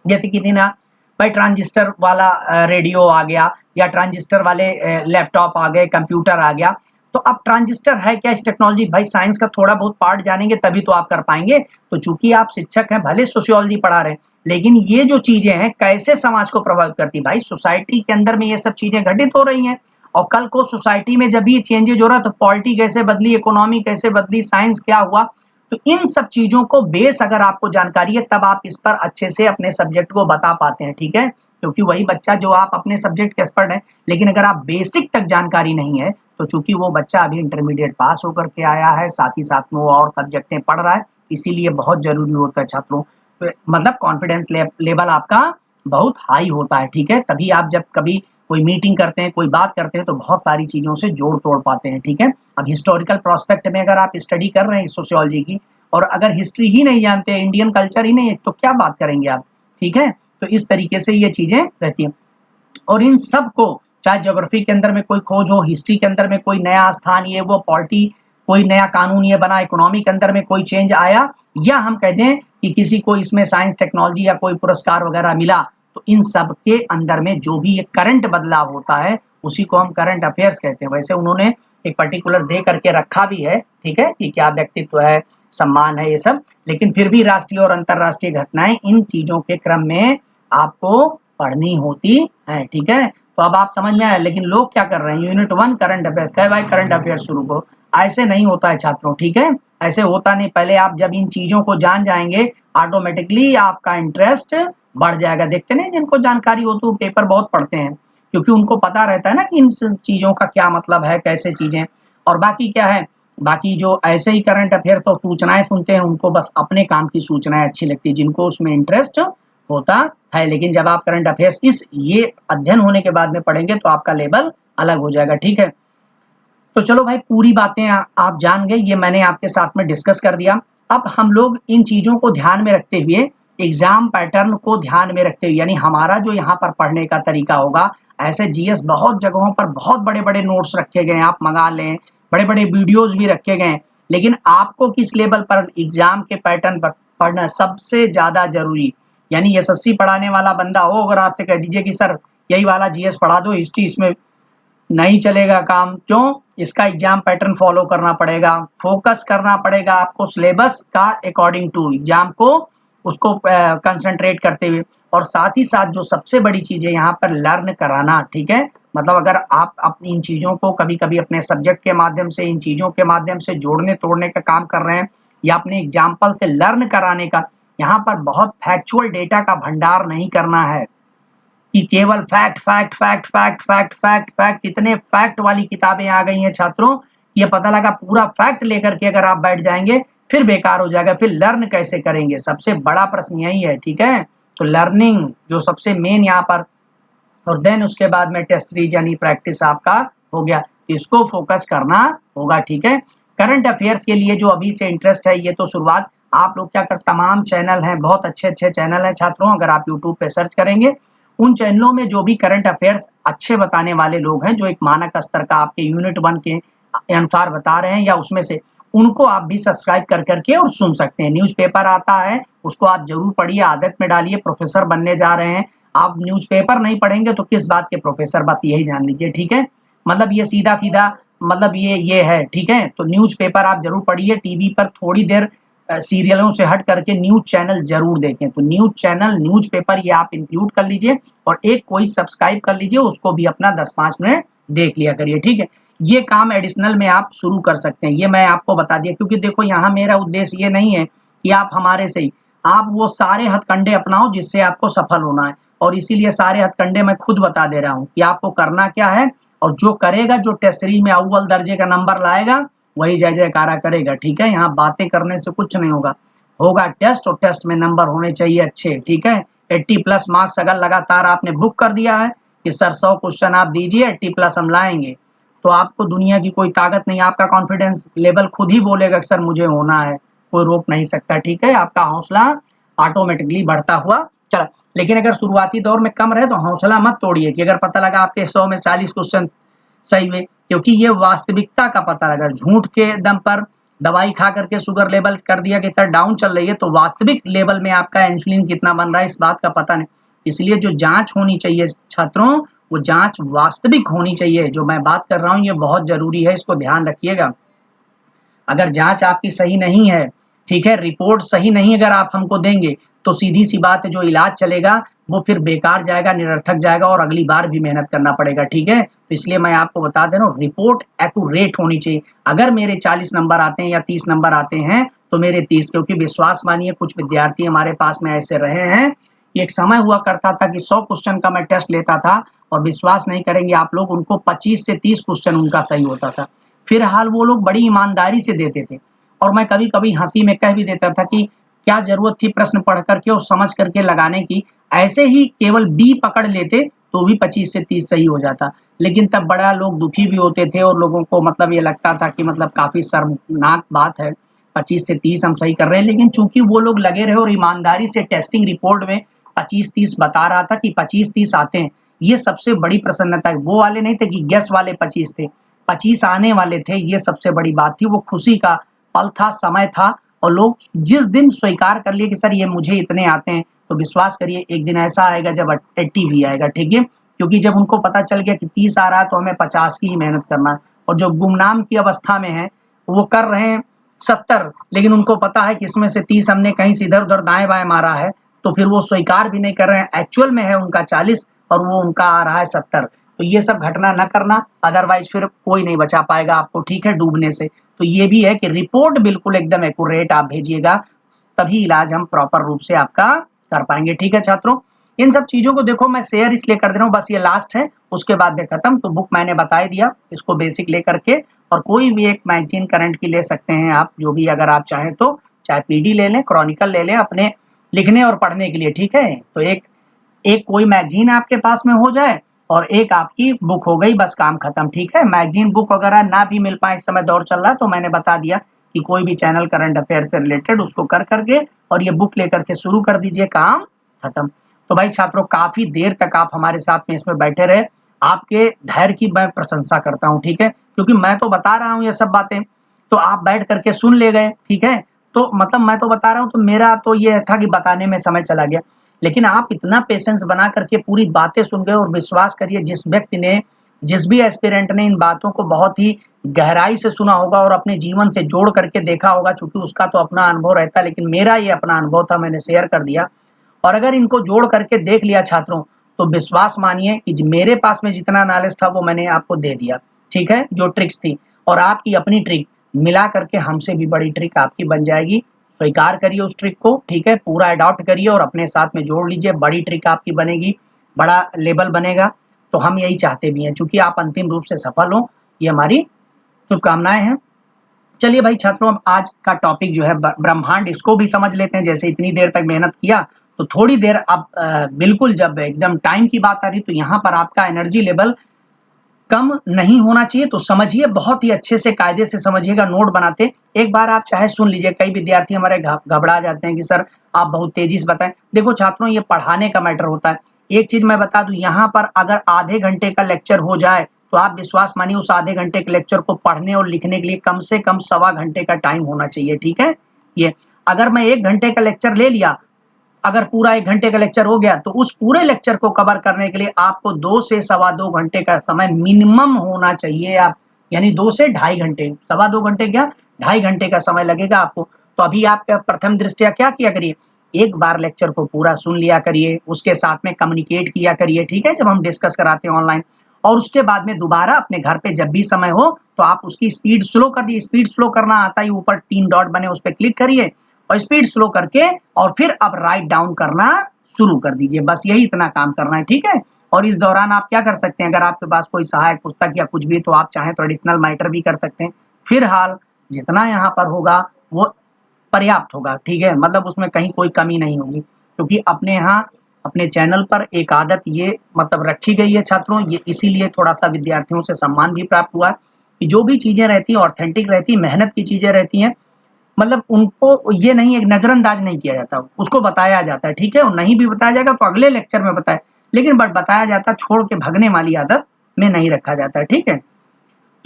जैसे कि ना भाई ट्रांजिस्टर वाला रेडियो आ गया, या ट्रांजिस्टर वाले लैपटॉप आ गए, कंप्यूटर आ गया, तो अब ट्रांजिस्टर है क्या, इस टेक्नोलॉजी, भाई साइंस का थोड़ा बहुत पार्ट जानेंगे तभी तो आप कर पाएंगे। तो चूंकि आप शिक्षक हैं, भले सोशियोलॉजी पढ़ा रहे हैं, लेकिन ये जो चीजें हैं कैसे समाज को प्रभावित करती, भाई सोसाइटी के अंदर में ये सब चीजें घटित हो रही हैं, और कल को सोसाइटी में जब ये चेंजेज हो रहा है, तो पॉलिटी कैसे बदली, इकोनॉमी कैसे बदली, साइंस क्या हुआ। तो इन सब चीजों को बेस अगर आपको जानकारी है, तब आप इस पर अच्छे से अपने सब्जेक्ट को बता पाते हैं, ठीक है। क्योंकि वही बच्चा जो आप अपने सब्जेक्ट के एक्सपर्ट है, लेकिन अगर आप बेसिक तक जानकारी नहीं है, तो चूंकि वो बच्चा अभी इंटरमीडिएट पास होकर के आया है, साथ ही साथ में वो और सब्जेक्टें पढ़ रहा है, इसीलिए बहुत जरूरी होता है छात्रों, मतलब कॉन्फिडेंस लेवल आपका बहुत हाई होता है, ठीक है। तभी आप जब कभी कोई मीटिंग करते हैं, कोई बात करते हैं, तो बहुत सारी चीजों से जोड़ तोड़ पाते हैं, ठीक है। अब हिस्टोरिकल प्रोस्पेक्ट में अगर आप स्टडी कर रहे हैं सोशियोलॉजी की, और अगर हिस्ट्री ही नहीं जानते, इंडियन कल्चर ही नहीं है, तो क्या बात करेंगे आप, ठीक है। तो इस तरीके से ये चीजें रहती हैं। और इन सब को, चाहे ज्योग्राफी के अंदर में कोई खोज हो, हिस्ट्री के अंदर में कोई नया स्थान ये वो, पॉलिटी कोई नया कानून ये बना, इकोनॉमी के अंदर में कोई चेंज आया, या हम कहते हैं कि किसी को इसमें साइंस, टेक्नोलॉजी या कोई पुरस्कार वगैरह मिला, तो इन सब के अंदर में जो भी एक करंट बदलाव होता है, उसी को हम करंट अफेयर्स कहते हैं। वैसे उन्होंने एक पर्टिकुलर दे करके रखा भी है, ठीक है, कि क्या व्यक्तित्व है, सम्मान है, ये सब, लेकिन फिर भी राष्ट्रीय और अंतरराष्ट्रीय घटनाएं इन चीजों के क्रम में आपको पढ़नी होती है, ठीक है। तो अब आप समझ में आया। लेकिन लोग क्या कर रहे हैं, यूनिट 1 करंट अफेयर्स, कहे भाई करंट अफेयर्स शुरू करो, ऐसे नहीं होता है छात्रों, ठीक है, ऐसे होता नहीं। पहले आप जब इन चीजों को जान जाएंगे, ऑटोमेटिकली आपका इंटरेस्ट बढ़ जाएगा। देखते नहीं, जिनको जानकारी होती है वो पेपर बहुत पढ़ते हैं, क्योंकि उनको पता रहता है ना कि इन चीजों का क्या मतलब है, कैसे चीजें। और बाकी क्या है, बाकी जो ऐसे ही करंट अफेयर्स और सूचनाएं सुनते हैं, उनको बस अपने काम की सूचनाएं अच्छी लगती है, जिनको उसमें इंटरेस्ट होता है। लेकिन जब आप करंट अफेयर्स इस ये अध्ययन होने के बाद में पढ़ेंगे तो आपका लेवल अलग हो जाएगा, ठीक है। तो चलो भाई, पूरी बातें आप जान गए, ये मैंने आपके साथ में डिस्कस कर दिया। अब हम लोग इन चीजों को ध्यान में रखते हुए, एग्जाम पैटर्न को ध्यान में रखते हुए, यानी हमारा जो यहाँ पर पढ़ने का तरीका होगा, ऐसे जीएस बहुत जगहों पर बहुत बड़े बड़े नोट्स रखे गए हैं, आप मंगा लें, बड़े बड़े वीडियोज भी रखे गए हैं, लेकिन आपको किस लेवल पर एग्जाम के पैटर्न पर पढ़ना सबसे ज्यादा जरूरी, यानी एसएससी पढ़ाने वाला बंदा हो, अगर आपसे कह दीजिए कि सर यही वाला जीएस पढ़ा दो, हिस्ट्री इसमें नहीं चलेगा काम, क्यों? इसका एग्जाम पैटर्न फॉलो करना पड़ेगा, फोकस करना पड़ेगा आपको सिलेबस का अकॉर्डिंग टू एग्जाम को, उसको कंसंट्रेट करते हुए, और साथ ही साथ जो सबसे बड़ी चीज है यहाँ पर लर्न कराना, ठीक है। मतलब अगर आप अपनी इन चीजों को कभी कभी अपने सब्जेक्ट के माध्यम से, इन चीजों के माध्यम से जोड़ने तोड़ने का काम कर रहे हैं, या अपने एग्जाम्पल से लर्न कराने का, यहाँ पर बहुत फैक्चुअल डेटा का भंडार नहीं करना है कि केवल fact fact fact fact fact fact fact, इतने फैक्ट वाली किताबें आ गई हैं छात्रों, ये पता लगा पूरा फैक्ट लेकर के अगर आप बैठ जाएंगे फिर बेकार हो जाएगा, फिर लर्न कैसे करेंगे? सबसे बड़ा प्रश्न यही है, ठीक है। तो लर्निंग जो सबसे मेन यहाँ पर, और देन उसके बाद में टेस्ट सीरीज यानी प्रैक्टिस आपका हो गया, इसको फोकस करना होगा, ठीक है। करंट अफेयर्स के लिए जो अभी से इंटरेस्ट है, ये तो शुरुआत, आप लोग क्या कर, तमाम चैनल हैं, बहुत अच्छे अच्छे चैनल हैं छात्रों, अगर आप यूट्यूब पे सर्च करेंगे, उन चैनलों में जो भी करंट अफेयर्स अच्छे बताने वाले लोग हैं, जो एक मानक स्तर का आपके यूनिट 1 के अनुसार बता रहे हैं, या उसमें से उनको आप भी सब्सक्राइब कर करके और सुन सकते हैं। न्यूज़पेपर आता है, उसको आप जरूर पढ़िए, आदत में डालिए, प्रोफेसर बनने जा रहे हैं आप, न्यूज़पेपर नहीं पढ़ेंगे तो किस बात के प्रोफेसर, बस यही जान लीजिए, ठीक है। मतलब ये सीधा सीधा मतलब ये है, ठीक है। तो न्यूज़पेपर आप जरूर पढ़िए, टीवी पर थोड़ी देर सीरियलों से हट करके न्यूज चैनल जरूर देखें, तो न्यूज चैनल, न्यूज़पेपर ये आप इंक्लूड कर लीजिए, और एक कोई सब्सक्राइब कर लीजिए, उसको भी अपना 10-5 मिनट देख लिया करिए, ठीक है। ये काम एडिशनल में आप शुरू कर सकते हैं, ये मैं आपको बता दिया, क्योंकि देखो यहाँ मेरा उद्देश्य ये नहीं है कि आप हमारे से ही, आप वो सारे हथकंडे अपनाओ जिससे आपको सफल होना है, और इसीलिए सारे हथकंडे मैं खुद बता दे रहा हूँ कि आपको करना क्या है, और जो करेगा, जो टेस्ट सीरीज में अव्वल दर्जे का नंबर लाएगा, वही जय जयकारा करेगा, ठीक है। यहाँ बातें करने से कुछ नहीं होगा, होगा टेस्ट, और टेस्ट में नंबर होने चाहिए अच्छे, ठीक है। 80+ मार्क्स अगर लगातार आपने बुक कर दिया है कि सर 100 क्वेश्चन आप दीजिए, 80+ हम लाएंगे, तो आपको दुनिया की कोई ताकत नहीं, आपका कॉन्फिडेंस लेवल खुद ही बोलेगा सर मुझे होना है, कोई रोक नहीं सकता, ठीक है। आपका हौसला ऑटोमेटिकली बढ़ता हुआ चला। लेकिन अगर शुरुआती दौर में कम रहे तो हौसला मत तोड़िए, कि अगर पता लगा आपके 100 में 40 क्वेश्चन सही हुए, क्योंकि ये वास्तविकता का पता लगा, झूठ के दम पर दवाई खा करके शुगर लेवल कर दिया कि सर डाउन चल रही है, तो वास्तविक लेवल में आपका इंसुलिन कितना बन रहा है इस बात का पता नहीं। इसलिए जो जांच होनी चाहिए छात्रों, वो जांच वास्तविक होनी चाहिए, जो मैं बात कर रहा हूँ ये बहुत जरूरी है, इसको ध्यान रखिएगा। अगर जांच आपकी सही नहीं है, ठीक है, रिपोर्ट सही नहीं अगर आप हमको देंगे, तो सीधी सी बात है, जो इलाज चलेगा वो फिर बेकार जाएगा, निरर्थक जाएगा, और अगली बार भी मेहनत करना पड़ेगा, ठीक है। तो इसलिए मैं आपको बता दे रहा हूँ, रिपोर्ट एक्यूरेट होनी चाहिए। अगर मेरे 40 नंबर आते हैं या 30 नंबर आते हैं तो मेरे 30, क्योंकि विश्वास मानिए कुछ विद्यार्थी हमारे पास में ऐसे रहे हैं, एक समय हुआ करता था कि 100 क्वेश्चन का मैं टेस्ट लेता था, और विश्वास नहीं करेंगे आप लोग, उनको 25 से 30 क्वेश्चन उनका सही होता था। फिलहाल वो लोग बड़ी ईमानदारी से देते थे, और मैं कभी कभी हंसी में कह भी देता था कि क्या जरूरत थी प्रश्न पढ़ करके और समझ करके लगाने की, ऐसे ही केवल बी पकड़ लेते तो भी 25 से 30 सही हो जाता। लेकिन तब बड़ा लोग दुखी भी होते थे, और लोगों को मतलब ये लगता था कि मतलब काफी शर्मनाक बात है, 25 से 30 हम सही कर रहे हैं। लेकिन चूंकि वो लोग लगे रहे और ईमानदारी से टेस्टिंग रिपोर्ट में 25-30 बता रहा था कि 25-30 आते हैं, ये सबसे बड़ी प्रसन्नता है। वो वाले नहीं थे कि गैस वाले 25 थे, 25 आने वाले थे, ये सबसे बड़ी बात थी। वो खुशी का पल था, समय था, और लोग जिस दिन स्वीकार कर लिए कि सर ये मुझे इतने आते हैं, तो विश्वास करिए एक दिन ऐसा आएगा जब 80 भी आएगा, ठीक है। क्योंकि जब उनको पता चल गया कि 30 आ रहा है तो हमें 50 की ही मेहनत करना है, और जो गुमनाम की अवस्था में है वो कर रहे हैं 70, लेकिन उनको पता है कि इसमें से 30 हमने कहीं से इधर उधर दाएं बाएं मारा है, तो फिर वो स्वीकार भी नहीं कर रहे हैं, एक्चुअल में है उनका 40 और वो उनका आ रहा है 70। तो ये सब घटना न करना, अदरवाइज फिर कोई नहीं बचा पाएगा आपको, ठीक है, डूबने से। तो ये भी है कि रिपोर्ट बिल्कुल एकदम एक्यूरेट आप भेजिएगा, तभी इलाज हम प्रॉपर रूप से आपका कर पाएंगे, ठीक है छात्रों। इन सब चीजों को देखो मैं शेयर इसलिए कर दे रहा हूँ, बस ये लास्ट है, उसके बाद में खत्म। तो बुक मैंने बता ही दिया, इसको बेसिक लेकर के, और कोई भी एक मैगजीन करंट की ले सकते हैं आप, जो भी अगर आप चाहें तो, चाहे पीडी ले लें, क्रॉनिकल ले लें, अपने लिखने और पढ़ने के लिए, ठीक है। तो एक एक कोई मैगजीन आपके पास में हो जाए और एक आपकी बुक हो गई, बस काम खत्म, ठीक है। मैगजीन बुक वगैरह ना भी मिल पाए, इस समय दौर चल रहा है, तो मैंने बता दिया कि कोई भी चैनल करंट अफेयर से रिलेटेड उसको कर करके और ये बुक लेकर के शुरू कर दीजिए, काम खत्म। तो भाई छात्रों, काफी देर तक आप हमारे साथ में इसमें बैठे रहे, आपके धैर्य की मैं प्रशंसा करता हूँ, ठीक है। क्योंकि मैं तो बता रहा हूँ ये सब बातें, तो आप बैठ करके सुन ले गए, ठीक है। तो मतलब मैं तो बता रहा हूँ, तो मेरा तो ये था कि बताने में समय चला गया, लेकिन आप इतना पेशेंस बना करके पूरी बातें सुन गए। और विश्वास करिए, जिस व्यक्ति ने, जिस भी एस्पिरेंट ने इन बातों को बहुत ही गहराई से सुना होगा और अपने जीवन से जोड़ करके देखा होगा, चूंकि उसका तो अपना अनुभव रहता है, लेकिन मेरा ये अपना अनुभव था, मैंने शेयर कर दिया। और अगर इनको जोड़ करके देख लिया छात्रों, तो विश्वास मानिए कि मेरे पास में जितना नॉलेज था वो मैंने आपको दे दिया, ठीक है, जो ट्रिक्स थी। और आपकी अपनी ट्रिक मिला करके हमसे भी बड़ी ट्रिक आपकी बन जाएगी। स्वीकार करिए उस ट्रिक को, ठीक है, पूरा अडॉप्ट करिए और अपने साथ में जोड़ लीजिए, बड़ी ट्रिक आपकी बनेगी, बड़ा लेवल बनेगा। तो हम यही चाहते भी हैं, चूंकि आप अंतिम रूप से सफल हो, ये हमारी शुभकामनाएं हैं। चलिए भाई छात्रों, अब आज का टॉपिक जो है ब्रह्मांड, इसको भी समझ लेते हैं। जैसे इतनी देर तक मेहनत किया, तो थोड़ी देर अब बिल्कुल जब एकदम टाइम की बात आ रही, तो यहाँ पर आपका एनर्जी लेवल कम नहीं होना चाहिए। तो समझिए, बहुत ही अच्छे से कायदे से समझिएगा, नोट बनाते एक बार आप चाहे सुन लीजिए। कई विद्यार्थी हमारे घबरा जाते हैं कि सर आप बहुत तेजी से बताएं। देखो छात्रों, ये पढ़ाने का मैटर होता है। एक चीज मैं बता दूं, यहाँ पर अगर आधे घंटे का लेक्चर हो जाए, तो आप विश्वास मानिए उस आधे घंटे के लेक्चर को पढ़ने और लिखने के लिए कम से कम 1.25 घंटे का टाइम होना चाहिए, ठीक है। ये अगर मैं 1 घंटे का लेक्चर ले लिया, अगर पूरा 1 घंटे का लेक्चर हो गया, तो उस पूरे लेक्चर को कवर करने के लिए आपको 2 से 2.25 घंटे का समय मिनिमम होना चाहिए। आप यानी 2 से 2.5 घंटे, 2.25 घंटे क्या, 2.5 घंटे का समय लगेगा आपको। तो अभी आप प्रथम दृष्टया क्या किया करिए, एक बार लेक्चर को पूरा सुन लिया करिए, उसके साथ में कम्युनिकेट किया करिए, ठीक है, जब हम डिस्कस कराते हैं ऑनलाइन। और उसके बाद में दोबारा अपने घर पे जब भी समय हो, तो आप उसकी स्पीड स्लो कर दिए। स्पीड स्लो करना आता ही, ऊपर 3 डॉट बने उस पर क्लिक करिए और स्पीड स्लो करके और फिर अब राइट डाउन करना शुरू कर दीजिए। बस यही इतना काम करना है, ठीक है। और इस दौरान आप क्या कर सकते हैं, अगर आपके पास कोई सहायक पुस्तक या कुछ भी, तो आप चाहें तो एडिशनल मैटर भी कर सकते हैं। फिलहाल जितना यहाँ पर होगा वो पर्याप्त होगा, ठीक है, मतलब उसमें कहीं कोई कमी नहीं होगी। क्योंकि अपने यहाँ अपने चैनल पर एक आदत ये मतलब रखी गई है छात्रों, ये इसीलिए थोड़ा सा विद्यार्थियों से सम्मान भी प्राप्त हुआ कि जो भी चीजें रहती हैं ऑथेंटिक रहती है, मेहनत की चीजें रहती हैं, मतलब उनको ये नहीं, एक नजरअंदाज नहीं किया जाता, उसको बताया जाता है, ठीक है। और नहीं भी बताया जाएगा तो अगले लेक्चर में बताए, लेकिन बट बताया जाता, छोड़ के भगने वाली आदत में नहीं रखा जाता है, ठीक है।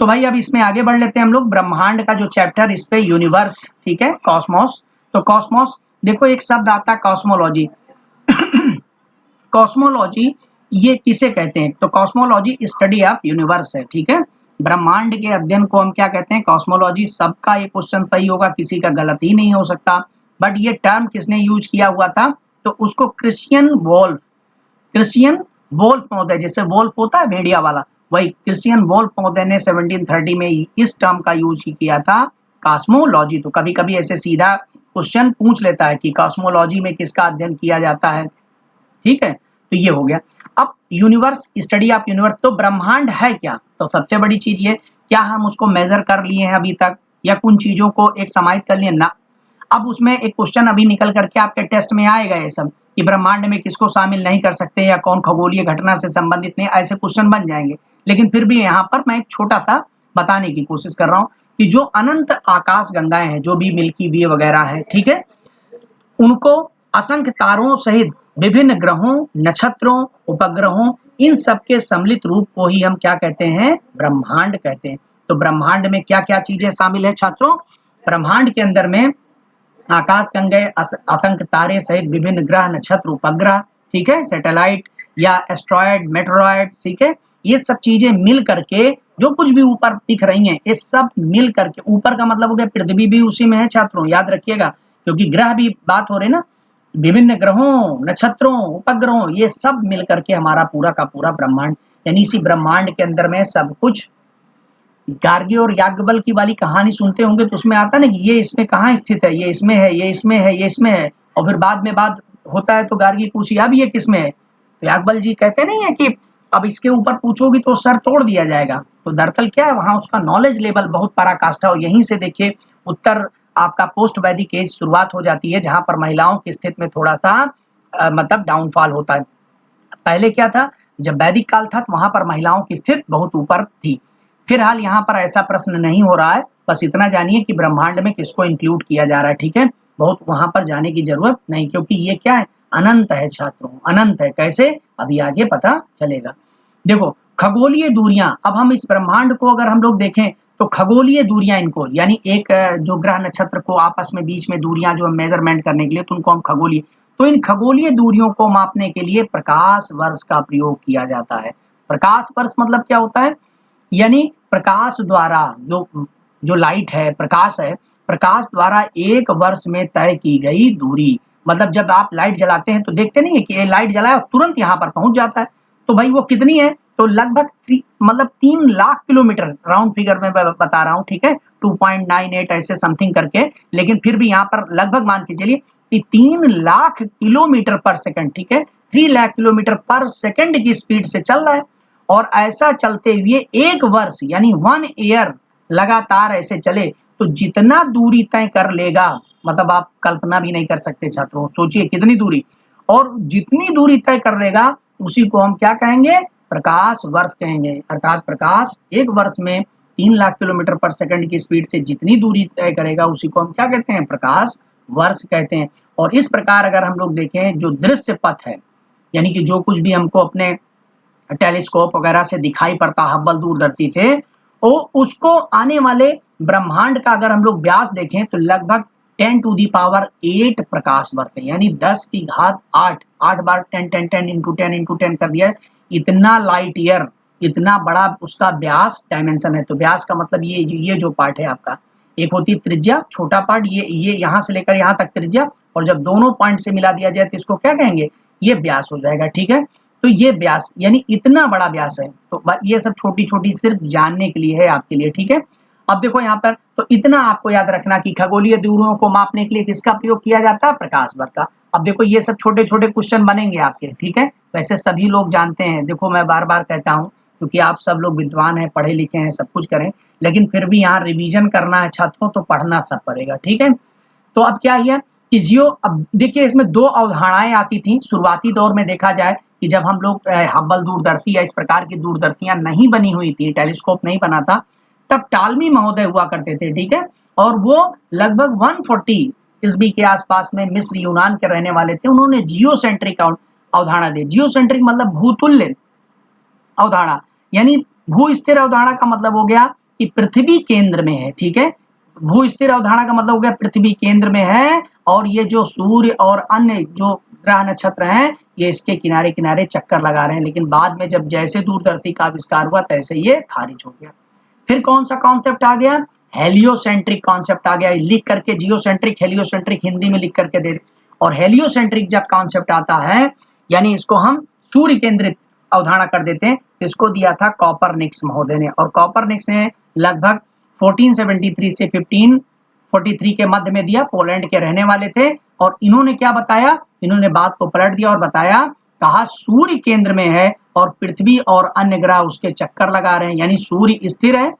तो भाई अब इसमें आगे बढ़ लेते हैं हम लोग। ब्रह्मांड का जो चैप्टर, इस पे यूनिवर्स, ठीक है, कॉस्मोस। तो कॉस्मोस, देखो एक शब्द आता है कॉस्मोलॉजी। कॉस्मोलॉजी ये किसे कहते हैं, तो कॉस्मोलॉजी स्टडी ऑफ यूनिवर्स है, ठीक है। ब्रह्मांड के अध्ययन को हम क्या कहते हैं, कॉस्मोलॉजी। सबका ये क्वेश्चन सही होगा, किसी का गलत ही नहीं हो सकता। बट ये टर्म किसने यूज किया हुआ था, तो उसको क्रिश्चियन वोल्फ महोदय, जैसे वोल्फ होता है भेड़िया वाला, वही क्रिश्चियन वोल्फ महोदय ने 1730 में इस टर्म का यूज किया था, कॉस्मोलॉजी। तो कभी कभी ऐसे सीधा क्वेश्चन पूछ लेता है कि कॉस्मोलॉजी में किसका अध्ययन किया जाता है, ठीक है। तो ये हो गया। अब यूनिवर्स, स्टडी ऑफ यूनिवर्स, तो ब्रह्मांड है क्या, तो सबसे बड़ी चीज ये, क्या हम उसको मेजर कर लिए हैं अभी तक, या कुछ चीजों को एक समाहित कर लिए ना। अब उसमें एक क्वेश्चन अभी निकल करके आपके टेस्ट में आएगा ये सब, कि ब्रह्मांड में किसको शामिल नहीं कर सकते, या कौन खगोलीय घटना से संबंधित नहीं, ऐसे क्वेश्चन बन जाएंगे। लेकिन फिर भी यहाँ पर मैं एक छोटा सा बताने की कोशिश कर रहा हूँ कि जो अनंत आकाश गंगाएं हैं, जो भी मिल्की वे वगैरह है, ठीक है, उनको असंख्य तारों सहित विभिन्न ग्रहों, नक्षत्रों, उपग्रहों, इन सबके सम्मिलित रूप को ही हम क्या कहते हैं, ब्रह्मांड कहते हैं। तो ब्रह्मांड में क्या क्या चीजें शामिल है छात्रों, ब्रह्मांड के अंदर में आकाश गंगे, असंख्य तारे सहित विभिन्न ग्रह, नक्षत्र, उपग्रह, ठीक है, सैटेलाइट या एस्ट्रॉयड, मेटेरॉयड, ठीक है, ये सब चीजें मिल करके जो कुछ भी ऊपर दिख रही हैं, ये सब मिल करके, ऊपर का मतलब हो गया पृथ्वी भी उसी में है छात्रों, याद रखिएगा, क्योंकि ग्रह भी बात हो रही ना, विभिन्न ग्रहों, नक्षत्रों, उपग्रहों, ये सब मिल करके हमारा पूरा का पूरा ब्रह्मांड। यानी इसी ब्रह्मांड के अंदर में सब कुछ। गार्गी और याज्ञवल्क्य की वाली कहानी सुनते होंगे, तो उसमें आता ना कि ये इसमें कहाँ स्थित है, ये इसमें है, ये इसमें है, ये इसमें है, और फिर बाद में बात होता है तो गार्गी पूछी अब ये किसमें है, तो याज्ञवल्क्य जी कहते नहीं है कि अब इसके ऊपर पूछोगी तो सर तोड़ दिया जाएगा। तो दरअसल क्या है, वहां उसका नॉलेज लेवल बहुत पराकाष्ठा। और यहीं से देखिए उत्तर आपका पोस्ट वैदिक एज शुरुआत हो जाती है, जहां पर महिलाओं की स्थिति में थोड़ा सा मतलब डाउनफॉल होता है। पहले क्या था, जब वैदिक काल था तो वहां पर महिलाओं की स्थिति बहुत ऊपर थी। फिलहाल यहाँ पर ऐसा प्रश्न नहीं हो रहा है, बस इतना जानिए कि ब्रह्मांड में किसको इंक्लूड किया जा रहा है, ठीक है। बहुत वहां पर जाने की जरूरत नहीं, क्योंकि ये क्या है, अनंत है छात्रों, अनंत है। कैसे, अभी आगे पता चलेगा। देखो खगोलीय दूरियां, अब हम इस ब्रह्मांड को अगर हम लोग देखें तो खगोलीय दूरियां इनको, यानी एक जो ग्रह नक्षत्र को आपस में बीच में दूरियां जो मेजरमेंट करने के लिए, तो उनको हम खगोलीय, तो इन खगोलीय दूरियों को मापने के लिए प्रकाश वर्ष का प्रयोग किया जाता है। प्रकाश वर्ष मतलब क्या होता है, यानी प्रकाश द्वारा जो जो लाइट है, प्रकाश है, प्रकाश द्वारा एक वर्ष में तय की गई दूरी। मतलब जब आप लाइट जलाते हैं तो देखते नहीं है कि ये लाइट जलाया तुरंत यहाँ पर पहुंच जाता है, तो भाई वो कितनी है, तो लगभग मतलब 3 लाख किलोमीटर, राउंड फिगर में मैं बता रहा हूँ, ठीक है, 2.98 ऐसे समथिंग करके, लेकिन फिर भी यहाँ पर लगभग मान के चलिए कि 3 लाख किलोमीटर पर सेकंड, ठीक है, 3 लाख किलोमीटर पर सेकंड की स्पीड से चल रहा है। और ऐसा चलते हुए एक वर्ष यानी 1 ईयर लगातार ऐसे चले तो जितना दूरी तय कर लेगा, मतलब आप कल्पना भी नहीं कर सकते छात्रों, सोचिए कितनी दूरी, और जितनी दूरी तय कर लेगा उसी को हम क्या कहेंगे, प्रकाश वर्ष कहेंगे। अर्थात प्रकाश एक वर्ष में 3 लाख किलोमीटर पर सेकंड की स्पीड से जितनी दूरी तय करेगा उसी को हम क्या कहते हैं, प्रकाश वर्ष कहते हैं। और इस प्रकार अगर हम लोग देखें, जो दृश्य पथ है, यानी कि जो कुछ भी हमको अपने टेलीस्कोप वगैरह से दिखाई पड़ता, हब्बल दूरदर्शी से, वो उसको आने वाले ब्रह्मांड का अगर हम लोग व्यास देखें तो लगभग 10 टू दी पावर 8 प्रकाश वर्ष है, यानी 10 की घात 8, 8 बार 10 10 10 इंटू 10 इंटू 10 कर दिया, इतना लाइट ईयर, इतना बड़ा उसका व्यास डायमेंशन है। तो व्यास का मतलब ये जो पार्ट है आपका, एक होती है त्रिज्या, छोटा पार्ट, ये यहाँ से लेकर यहाँ तक त्रिज्या, और जब दोनों पॉइंट से मिला दिया जाए तो इसको क्या कहेंगे, ये व्यास हो जाएगा, ठीक है। तो ये व्यास यानी इतना बड़ा व्यास है, तो ये सब छोटी छोटी सिर्फ जानने के लिए है आपके लिए, ठीक है। अब देखो यहाँ पर, तो इतना आपको याद रखना कि खगोलीय दूरियों को मापने के लिए किसका प्रयोग किया जाता है, प्रकाश वर्ष का। अब देखो ये सब छोटे छोटे क्वेश्चन बनेंगे आपके, ठीक है, वैसे सभी लोग जानते हैं, देखो मैं बार बार कहता हूँ क्योंकि आप सब लोग विद्वान हैं, पढ़े लिखे हैं, सब कुछ करें, लेकिन फिर भी यहाँ रिवीजन करना है छात्रों, तो पढ़ना सब पड़ेगा, ठीक है। तो अब क्या है कि जियो, अब देखिए इसमें 2 अवधारणाएं आती थी शुरुआती दौर में, देखा जाए कि जब हम लोग हब्बल दूरदर्शी या इस प्रकार की दूरदर्शियां नहीं बनी हुई थी, टेलीस्कोप नहीं बना था, तब टालमी महोदय हुआ करते थे, ठीक है, और वो लगभग 140 ईस्वी के आसपास में मिस्र यूनान के रहने वाले थे। उन्होंने जियोसेंट्रिक अवधारणा दी। जियोसेंट्रिक मतलब भूतुल्य अवधारणा, यानी भू स्थिर अवधारणा का मतलब हो गया कि पृथ्वी केंद्र में है, ठीक है, भू स्थिर अवधारणा का मतलब हो गया पृथ्वी केंद्र में है, और ये जो सूर्य और अन्य जो ग्रह नक्षत्र हैं ये इसके किनारे किनारे चक्कर लगा रहे हैं। लेकिन बाद में जब जैसे दूरदर्शी का आविष्कार हुआ तैसे ये खारिज हो गया। फिर कौन सा कॉन्सेप्ट आ गया, हेलियोसेंट्रिक कॉन्सेप्ट आ गया। लिख करके जियोसेंट्रिक हेलियोसेंट्रिक हिंदी में लिख करके दे, और हेलियोसेंट्रिक जब कॉन्सेप्ट आता है, यानी इसको हम सूर्य केंद्रित अवधारणा कर देते हैं, तो इसको दिया था कॉपरनिकस महोदय ने। और कॉपरनिकस ने लगभग 1473 से 1543 के मध्य में दिया, पोलैंड के रहने वाले थे। और इन्होंने क्या बताया, इन्होंने बात को पलट दिया और बताया, कहा सूर्य केंद्र में है और पृथ्वी और अन्य ग्रह उसके चक्कर लगा रहे हैं, यानी सूर्य स्थिर है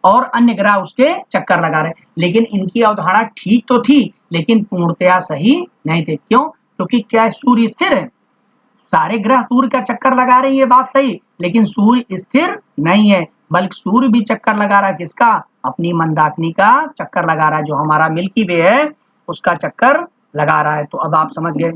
और अन्य ग्रह उसके चक्कर लगा रहे हैं। लेकिन इनकी अवधारणा ठीक तो थी, लेकिन पूर्णतया सही नहीं थे। क्यों? क्योंकि क्या सूर्य स्थिर है, सारे ग्रह सूर्य का चक्कर लगा रहे हैं, ये बात सही, लेकिन सूर्य स्थिर नहीं है, बल्कि सूर्य भी चक्कर लगा रहा है, किसका, अपनी मंदाकिनी का चक्कर लगा रहा है, जो हमारा मिल्की वे है उसका चक्कर लगा रहा है। तो अब आप समझ गए।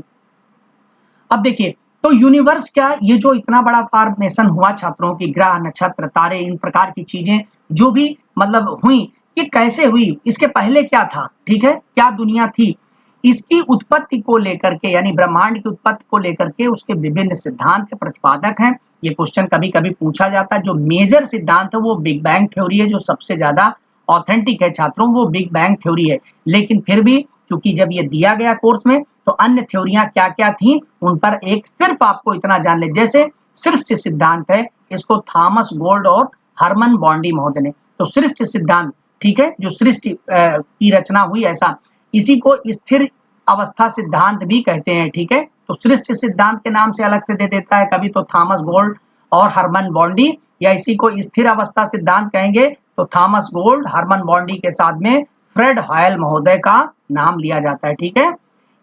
अब देखिए, तो यूनिवर्स क्या, ये जो इतना बड़ा फॉर्मेशन हुआ छात्रों की, ग्रह नक्षत्र तारे इन प्रकार की चीजें जो भी मतलब हुई, ये कैसे हुई, इसके पहले क्या था, ठीक है, क्या दुनिया थी, इसकी उत्पत्ति को लेकर के, यानी ब्रह्मांड की उत्पत्ति को लेकर के उसके विभिन्न सिद्धांत प्रतिपादक हैं। ये क्वेश्चन कभी कभी पूछा जाता है। जो मेजर सिद्धांत है वो बिग बैंग थ्योरी है, जो सबसे ज्यादा ऑथेंटिक है छात्रों, वो बिग बैंग थ्योरी है। लेकिन फिर भी क्योंकि जब ये दिया गया कोर्स में, तो अन्य थ्योरियां क्या क्या थी उन पर एक सिर्फ आपको इतना जान ले, जैसे सृष्टि सिद्धांत है, इसको थॉमस गोल्ड और हरमन बॉन्डी महोदय ने, तो सृष्टि सिद्धांत, ठीक है, जो सृष्टि की रचना हुई ऐसा, इसी को स्थिर अवस्था सिद्धांत भी कहते हैं, ठीक है। तो सृष्टि सिद्धांत के नाम से अलग से दे देता है कभी तो थॉमस गोल्ड और हरमन बॉन्डी, या इसी को स्थिर अवस्था सिद्धांत कहेंगे तो थॉमस गोल्ड हरमन बॉन्डी के साथ में फ्रेड हॉयल महोदय का नाम लिया जाता है, ठीक है।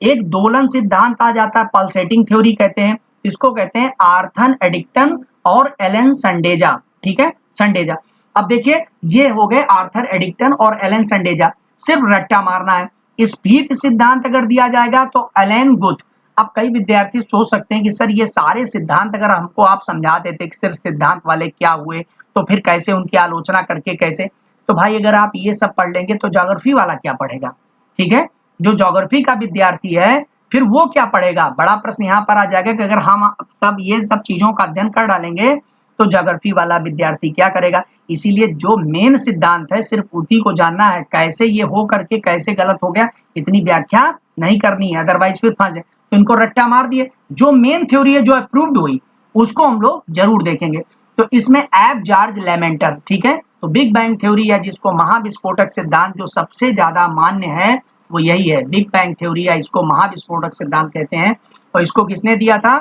एक दोलन सिद्धांत आ जाता है, पल्सेटिंग थ्योरी कहते हैं, इसको कहते हैं आर्थन एडिक्टन और एलन संडेजा, ठीक है, संडेजा। अब देखिए ये हो गए आर्थर एडिक्टन और एलन संडेजा, सिर्फ रट्टा मारना है। स्पीथ सिद्धांत अगर दिया जाएगा तो एलन गुथ। अब कई विद्यार्थी सोच सकते हैं कि सर ये सारे सिद्धांत अगर हमको आप समझा देते कि सिर्फ सिद्धांत वाले क्या हुए, तो फिर कैसे उनकी आलोचना करके कैसे। तो भाई अगर आप ये सब पढ़ लेंगे तो ज्योग्राफी वाला क्या पढ़ेगा, ठीक है। जो ज्योग्राफी का विद्यार्थी है फिर वो क्या पढ़ेगा। बड़ा प्रश्न यहाँ पर आ जाएगा कि अगर हम सब ये सब चीजों का अध्ययन कर डालेंगे तो ज्योग्राफी वाला विद्यार्थी क्या करेगा। इसीलिए जो मेन सिद्धांत है सिर्फ उसी को जानना है, कैसे ये हो करके कैसे गलत हो गया इतनी व्याख्या नहीं करनी है, अदरवाइज फिर फंस जाए। तो इनको रट्टा मार दिए, जो मेन थ्योरी है जो अप्रूव्ड हुई उसको हम लोग जरूर देखेंगे। तो इसमें एफ जॉर्ज लेमेंटर, ठीक है। तो बिग बैंग थ्योरी या जिसको महाविस्फोटक सिद्धांत जो सबसे ज्यादा मान्य है वो यही है, बिग बैंग थ्योरी या इसको महाविस्फोटक सिद्धांत कहते हैं। और इसको किसने दिया था,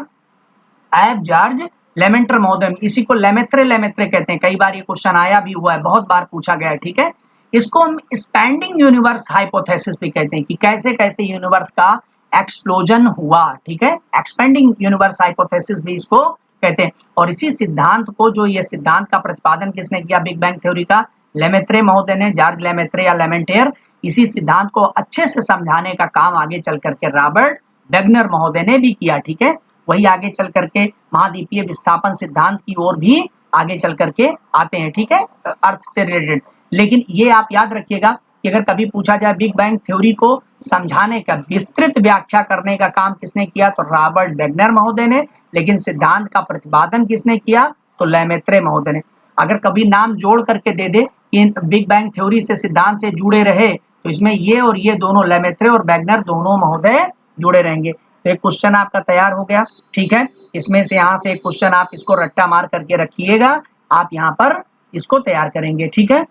एफ जॉर्ज लेमेंटर महोदय। इसी को लेमेत्रे लेमेत्रे कहते हैं, कई बार ये क्वेश्चन आया भी हुआ है, बहुत बार पूछा गया है, ठीक है। इसको हम स्पैंडिंग यूनिवर्स हाइपोथेसिस भी कहते हैं कि कैसे कैसे यूनिवर्स का एक्सप्लोजन हुआ, ठीक है। एक्सपेंडिंग यूनिवर्स हाइपोथेसिस भी इसको कहते हैं। और इसी सिद्धांत को, जो ये सिद्धांत का प्रतिपादन किसने किया बिग बैंग थ्योरी का, लेमेत्रे महोदय ने, जॉर्ज लेमेत्रे या लेमेंटेयर। इसी सिद्धांत को अच्छे से समझाने का काम आगे चल करके रॉबर्ट वेगनर महोदय ने भी किया, ठीक है। वही आगे चल करके महाद्वीपीय विस्थापन सिद्धांत की ओर भी आगे चल करके आते हैं, ठीक है, अर्थ से रिलेटेड। लेकिन ये आप याद रखिएगा कि अगर कभी पूछा जाए बिग बैंग थ्योरी को समझाने का, विस्तृत व्याख्या करने का काम किसने किया, तो रॉबर्ट वेगनर महोदय ने। लेकिन सिद्धांत का प्रतिपादन किसने किया, तो लेमेत्रे महोदय ने। अगर कभी नाम जोड़ करके दे दे कि बिग बैंग थ्योरी से सिद्धांत से जुड़े रहे तो इसमें ये और ये दोनों, लेमेत्रे और वेगनर दोनों महोदय जुड़े रहेंगे। तो एक क्वेश्चन आपका तैयार हो गया, ठीक है। इसमें से यहाँ से एक क्वेश्चन आप इसको रट्टा मार करके रखिएगा, आप यहाँ पर इसको तैयार करेंगे, ठीक है।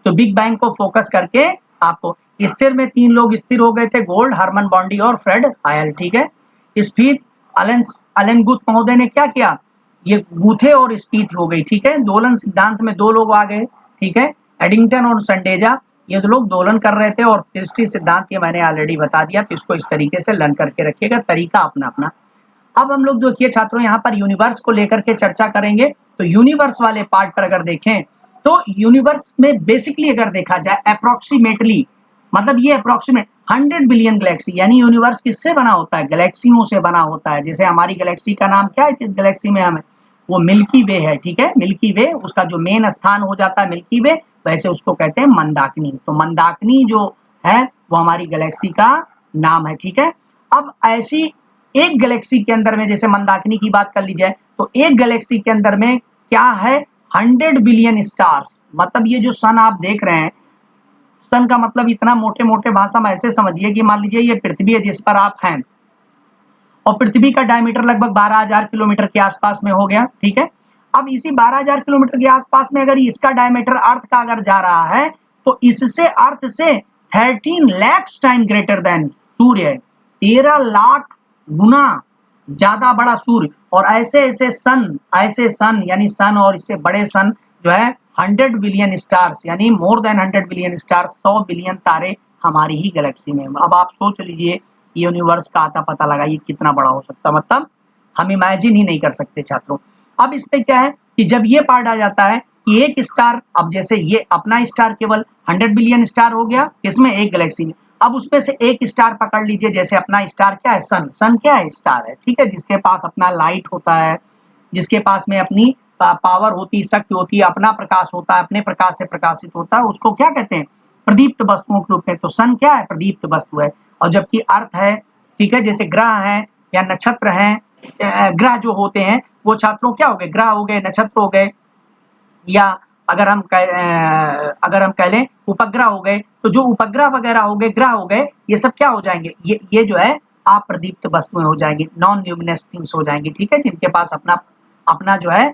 तो बिग बैंग को फोकस करके आपको स्थिर में 3 लोग स्थिर हो गए थे, गोल्ड, हरमन बॉन्डी और फ्रेड हायल, ठीक है। स्पीथ अलेन गुथ महोदय ने क्या किया, ये गूथे और स्पीथ हो गई, ठीक है। दोलन सिद्धांत में 2 लोग आ गए, ठीक है, एडिंगटन और संडेजा, ये 2 लोग दोलन कर रहे थे। और सृष्टि सिद्धांत ये मैंने ऑलरेडी बता दिया, तो इसको इस तरीके से लर्न करके रखिएगा, तरीका अपना अपना। अब हम लोग देखिए छात्रों यहाँ पर यूनिवर्स को लेकर के चर्चा करेंगे। तो यूनिवर्स वाले पार्ट पर अगर देखें तो यूनिवर्स में बेसिकली अगर देखा जाए अप्रोक्सीमेटली, मतलब ये अप्रोक्सीमेट 100 बिलियन गैलेक्सी, यानी यूनिवर्स किससे बना होता है, गैलेक्सियों से बना होता है। जैसे हमारी गैलेक्सी का नाम क्या है, जिस गैलेक्सी में हमें, वो मिल्की वे है, ठीक है। मिल्की वे, उसका जो मेन स्थान हो जाता है मिल्की वे, वैसे उसको कहते हैं मंदाकिनी। तो मंदाकिनी जो है वो हमारी गैलेक्सी का नाम है, ठीक है। अब ऐसी एक गैलेक्सी के अंदर में, जैसे मंदाकिनी की बात कर ली जाए, तो एक गैलेक्सी के अंदर में क्या है, 100 बिलियन स्टार्स। मतलब ये जो सन आप देख रहे हैं, सन का मतलब इतना मोटे मोटे भाषा में ऐसे समझिए कि मान लीजिए ये पृथ्वी है जिस पर आप हैं, और पृथ्वी का डायमीटर लगभग 12,000 किलोमीटर के आसपास में हो गया, ठीक है। अब इसी 12,000 किलोमीटर के आसपास में अगर इसका डायमीटर अर्थ का अगर जा रहा है तो इससे अर्थ से 13 लाख टाइम ग्रेटर देन सूर्य है, 13 लाख गुना ज्यादा बड़ा सूर्य। और ऐसे सन यानी सन और इससे बड़े सन जो है 100 बिलियन स्टार्स, यानी more than 100 billion stars, 100 billion तारे हमारी ही गैलेक्सी में। अब आप सोच लीजिए यूनिवर्स का आता पता लगाइए कितना बड़ा हो सकता, मतलब हम इमेजिन ही नहीं कर सकते छात्रों। अब इसमें क्या है कि जब ये पार्ट आ जाता है कि एक स्टार, अब जैसे ये अपना स्टार केवल 100 बिलियन स्टार हो गया, इसमें एक गैलेक्सी में। अब उसमें से एक स्टार पकड़ लीजिए, जैसे अपना स्टार क्या है, सन। सन क्या है, स्टार है, ठीक है, जिसके पास अपना लाइट होता है, जिसके पास में अपनी पावर होती है, शक्ति होती है, अपना प्रकाश होता है, अपने प्रकाश से प्रकाशित होता है, उसको क्या कहते हैं, प्रदीप्त वस्तुओं के रूप में। तो सन क्या है, प्रदीप्त वस्तु है। और जबकि अर्थ है, ठीक है, जैसे ग्रह है या नक्षत्र है, ग्रह जो होते हैं वो छात्रों क्या हो गए, ग्रह हो गए, नक्षत्र हो गए, या अगर हम कह लें उपग्रह हो गए। तो जो उपग्रह वगैरह हो गए, ग्रह हो गए, ये सब क्या हो जाएंगे, ये जो है अप्रदीप्त वस्तुएं हो जाएंगी, नॉन ल्यूमिनस थिंग्स हो जाएंगी, ठीक है, जिनके पास अपना जो है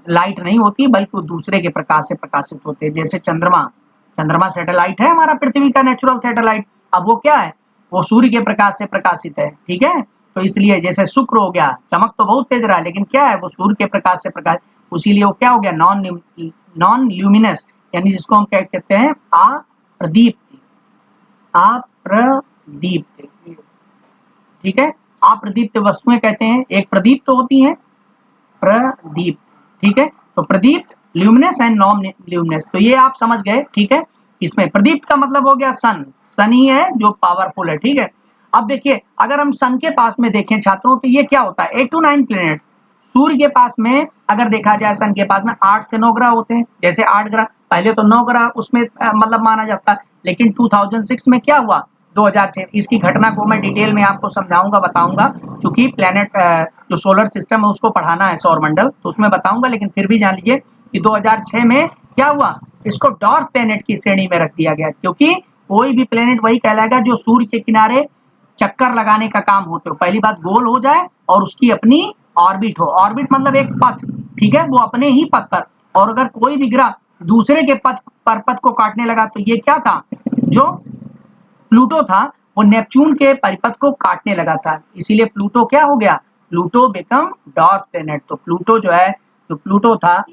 लाइट नहीं होती, बल्कि वो दूसरे के प्रकाश से प्रकाशित होते हैं। जैसे चंद्रमा सैटेलाइट है हमारा, पृथ्वी का नेचुरल सैटेलाइट। अब वो क्या है, वो सूर्य के प्रकाश से प्रकाशित है, ठीक है। तो इसलिए जैसे शुक्र हो गया, चमक तो बहुत तेज रहा है, लेकिन क्या है, वो सूर्य के प्रकाश से प्रकाश, इसीलिए वो क्या हो गया, नॉन ल्यूमिनस, यानी जिसको हम क्या कहते हैं, अप्रदीप्त, अप्रदीप्त, ठीक है। अप्रदीप्त वस्तुएं कहते हैं, एक प्रदीप्त होती हैं, प्रदीप्त, ठीक है। तो प्रदीप्त ल्यूमिनस एंड नॉन ल्यूमिनस, तो ये आप समझ गए, ठीक है। इसमें प्रदीप्त का मतलब हो गया सन, सन ही है जो पावरफुल है, ठीक है। अब देखिए अगर हम सन के पास में देखें छात्रों, तो ये क्या होता है, 8 to 9 प्लेनेट। सूर्य के पास में अगर देखा जाए सन के पास में 8 से 9 ग्रह होते हैं, जैसे 8 ग्रह, पहले तो 9 ग्रह उसमें मतलब माना जाता है, लेकिन 2006 में क्या हुआ, 2006, इसकी घटना को मैं डिटेल में आपको समझाऊंगा, बताऊंगा, क्योंकि प्लेनेट जो सोलर सिस्टम है उसको पढ़ाना है, सौर मंडल, तो उसमें बताऊंगा, लेकिन फिर भी जान लीजिए कि 2006 में क्या हुआ, इसको डॉर्क प्लेनेट की श्रेणी में रख दिया गया, क्योंकि कोई भी प्लेनेट वही कहलाएगा जो सूर्य के किनारे चक्कर लगाने का काम होते हो, पहली बात गोल हो जाए और उसकी अपनी ऑर्बिट हो, ऑर्बिट मतलब एक पथ, ठीक है, वो अपने ही पथ पर, और अगर कोई भी ग्रह दूसरे के पथ को काटने लगा, तो ये क्या था, जो प्लूटो था वो नेपच्यून के परिपथ को काटने लगा था, इसीलिए प्लूटो क्या हो गया, प्लूटो बिकम डार्क प्लेनेट। तो प्लूटो जो है, जो प्लूटो था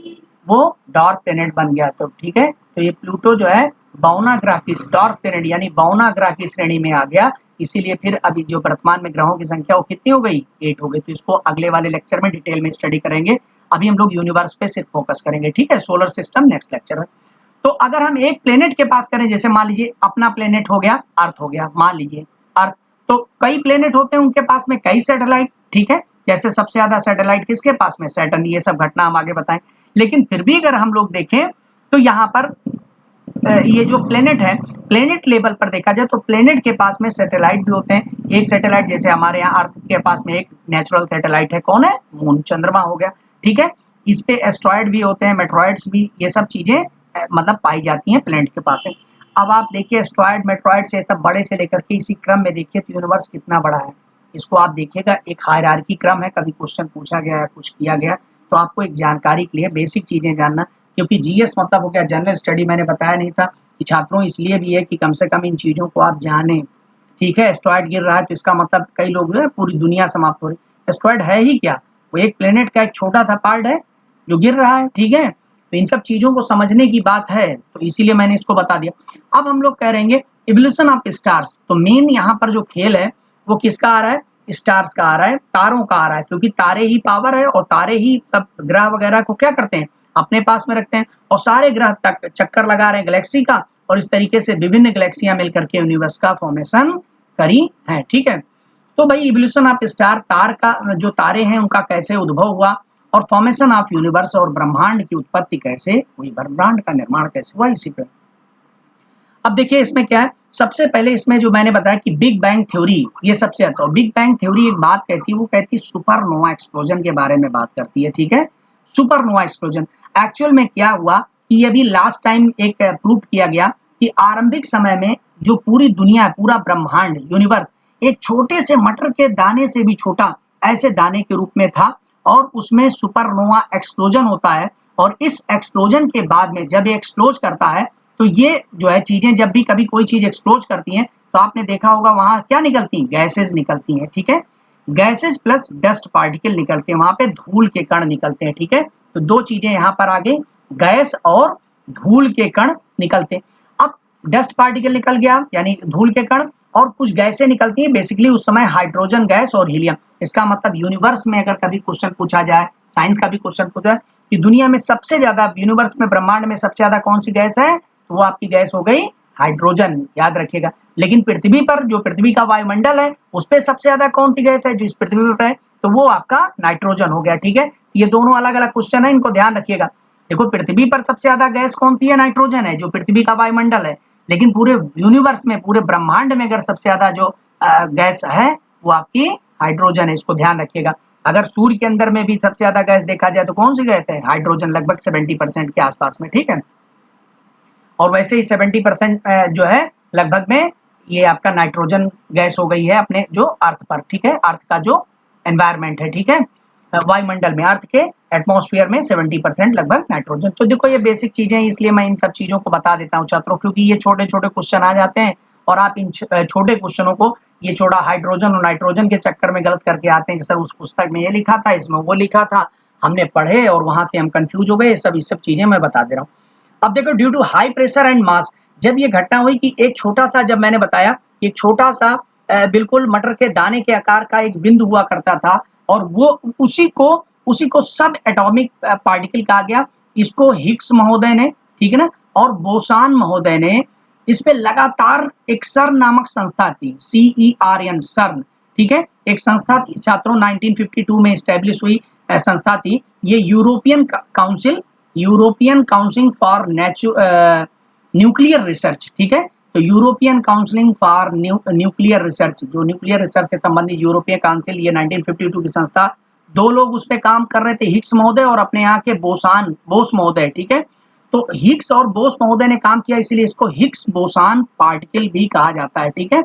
वो डार्क प्लेनेट बन गया, तो ठीक है। तो ये प्लूटो जो है बाउना ग्रह की, डार्क प्लेनेट यानी बाउना ग्रह की श्रेणी में आ गया, इसीलिए फिर अभी जो वर्तमान में ग्रहों की संख्या वो कितनी हो गई, 8 हो गई। तो इसको अगले वाले लेक्चर में डिटेल में स्टडी करेंगे, अभी हम लोग यूनिवर्स पे सिर्फ फोकस करेंगे, ठीक है, सोलर सिस्टम नेक्स्ट लेक्चर में। तो अगर हम एक प्लेनेट के पास करें, जैसे मान लीजिए अपना प्लेनेट हो गया, अर्थ हो गया, मान लीजिए अर्थ, तो कई प्लेनेट होते हैं उनके पास में कई सैटेलाइट, ठीक है, जैसे सबसे ज्यादा सैटेलाइट किसके पास में, सैटर्न, ये सब घटना हम आगे बताएं। लेकिन फिर भी अगर हम लोग देखें तो यहाँ पर ये जो प्लेनेट है, प्लेनेट लेवल पर देखा जाए तो प्लेनेट के पास में सैटेलाइट भी होते हैं, एक सैटेलाइट जैसे हमारे यहाँ अर्थ के पास में एक नेचुरल सैटेलाइट है, कौन है, मून, चंद्रमा हो गया, ठीक है। इस पे एस्ट्रॉयड भी होते हैं, मेट्रॉइड्स भी, ये सब चीजें मतलब पाई जाती हैं प्लेनेट के पास में। अब आप देखिए एस्ट्रॉयड, मेट्रॉइड से सब बड़े से लेकर के इसी क्रम में देखिए तो यूनिवर्स कितना बड़ा है, इसको आप देखिएगा, एक हायरार्की क्रम है, कभी क्वेश्चन पूछा गया है, कुछ किया गया, तो आपको एक जानकारी के लिए बेसिक चीजें जानना, क्योंकि जीएस मतलब हो गया जनरल स्टडी, मैंने बताया नहीं था कि छात्रों इसलिए भी है कि कम से कम इन चीजों को आप जानें, ठीक है। एस्ट्रॉयड गिर रहा है तो इसका मतलब कई लोग जो है पूरी दुनिया समाप्त हो रही है, एस्ट्रॉयड है ही क्या, वो एक प्लेनेट का एक छोटा सा पार्ट है जो गिर रहा है, ठीक है। तो इन सब चीजों को समझने की बात है, तो इसीलिए मैंने इसको बता दिया। अब हम लोग कह रहेंगे इवोल्यूशन ऑफ स्टार्स, तो मेन यहाँ पर जो खेल है वो किसका आ रहा है, स्टार्स का आ रहा है, तारों का आ रहा है, क्योंकि तारे ही पावर है और तारे ही सब ग्रह वगैरह को क्या करते हैं, अपने पास में रखते हैं, और सारे ग्रह तक चक्कर लगा रहे हैं गैलेक्सी का, और इस तरीके से विभिन्न गैलेक्सियां मिलकर के यूनिवर्स का फॉर्मेशन करी है, ठीक है। तो भाई इवोल्यूशन ऑफ स्टार, तार का जो तारे हैं उनका कैसे उद्भव हुआ, और फॉर्मेशन ऑफ यूनिवर्स, और ब्रह्मांड की उत्पत्ति कैसे हुई, ब्रह्मांड का निर्माण कैसे हुआ, इसी पे। अब देखिए इसमें क्या है, सबसे पहले इसमें जो मैंने बताया कि बिग बैंग थ्योरी, ये सबसे आता है, बिग बैंग थ्योरी एक बात कहती है, वो कहती है सुपरनोवा एक्सप्लोजन के बारे में बात करती है, ठीक है। सुपरनोवा एक्सप्लोजन एक्चुअल में क्या हुआ कि अभी लास्ट टाइम एक प्रूव किया गया कि आरंभिक समय में जो पूरी दुनिया, पूरा ब्रह्मांड, यूनिवर्स एक छोटे से मटर के दाने से भी छोटा ऐसे दाने के रूप में था, और उसमें सुपरनोवा एक्सप्लोजन होता है, और इस एक्सप्लोजन के बाद में जब ये एक्सप्लोज करता है, तो ये जो है चीजें, जब भी कभी कोई चीज एक्सप्लोज करती हैं तो आपने देखा होगा वहां क्या निकलती हैं, गैसेज निकलती हैं, ठीक है, गैसेज प्लस डस्ट पार्टिकल निकलते हैं, वहां पे धूल के कण निकलते हैं, ठीक है। तो दो चीजें यहाँ पर आ गई, गैस और धूल के कण निकलते हैं। अब डस्ट पार्टिकल निकल गया यानी धूल के कण, और कुछ गैसें निकलती हैं, बेसिकली उस समय हाइड्रोजन गैस और हीलियम। इसका मतलब यूनिवर्स में अगर कभी क्वेश्चन पूछा जाए, साइंस का भी क्वेश्चन पूछा जाए कि दुनिया में सबसे ज्यादा, यूनिवर्स में, ब्रह्मांड में सबसे ज्यादा कौन सी गैस है, तो वो आपकी गैस हो गई हाइड्रोजन, याद रखिएगा। लेकिन पृथ्वी पर, जो पृथ्वी का वायुमंडल है, उस पर सबसे ज्यादा कौन सी गैस है जो इस पृथ्वी पर है, तो वो आपका नाइट्रोजन हो गया, ठीक है। ये दोनों अलग अलग क्वेश्चन है, इनको ध्यान रखिएगा। देखो पृथ्वी पर सबसे ज्यादा गैस कौन सी है, नाइट्रोजन है, जो पृथ्वी का वायुमंडल है, लेकिन पूरे यूनिवर्स में, पूरे ब्रह्मांड में अगर सबसे ज्यादा जो गैस है वो आपकी हाइड्रोजन है, इसको ध्यान रखिएगा। अगर सूर्य के अंदर में भी सबसे ज्यादा गैस देखा जाए तो कौन सी गैस है, हाइड्रोजन, लगभग 70% के आसपास में, ठीक है। और वैसे ही 70% जो है लगभग में ये आपका नाइट्रोजन गैस हो गई है अपने जो अर्थ पर, ठीक है, अर्थ का जो एनवायरमेंट है, ठीक है, वायुमंडल में, अर्थ के एटमॉस्फेयर में 70% लगभग नाइट्रोजन। तो देखो ये बेसिक चीजें, इसलिए मैं इन सब चीजों को बता देता हूँ छात्रों, क्योंकि ये छोटे छोटे क्वेश्चन आ जाते हैं और आप इन छोटे क्वेश्चनों को, ये छोड़ा हाइड्रोजन और नाइट्रोजन के चक्कर में गलत करके आते हैं कि सर उस पुस्तक में ये लिखा था, इसमें वो लिखा था, हमने पढ़े और वहां से हम कंफ्यूज हो गए, सब चीजें मैं बता दे रहा हूँ। अब देखो due to high pressure and mass, जब ये घटना हुई कि एक छोटा सा, जब मैंने बताया एक छोटा सा बिल्कुल मटर के दाने के आकार का एक बिंदु हुआ करता था, और वो उसी को सब एटॉमिक पार्टिकल कहा गया। इसको हिग्स महोदय ने, ठीक है ना, और बोसान महोदय ने इस पे लगातार, एक सर्न नामक संस्था थी, CERN, सर्न, ठीक है, एक संस्था थी छात्रों, 1952 में स्टैब्लिश हुई संस्था थी। ये European council for nuclear research, ठीक है, तो European counselling for nuclear research, जो न्यूक्लियर रिसर्च से संबंधित यूरोपीय काउंसिल, ये 1952 की संस्था। दो लोग उस पर काम कर रहे थे, हिग्स महोदय और अपने यहाँ के बोस महोदय, ठीक है। तो हिग्स और बोस महोदय ने काम किया, इसलिए इसको हिग्स बोसान पार्टिकल भी कहा जाता है, ठीक है।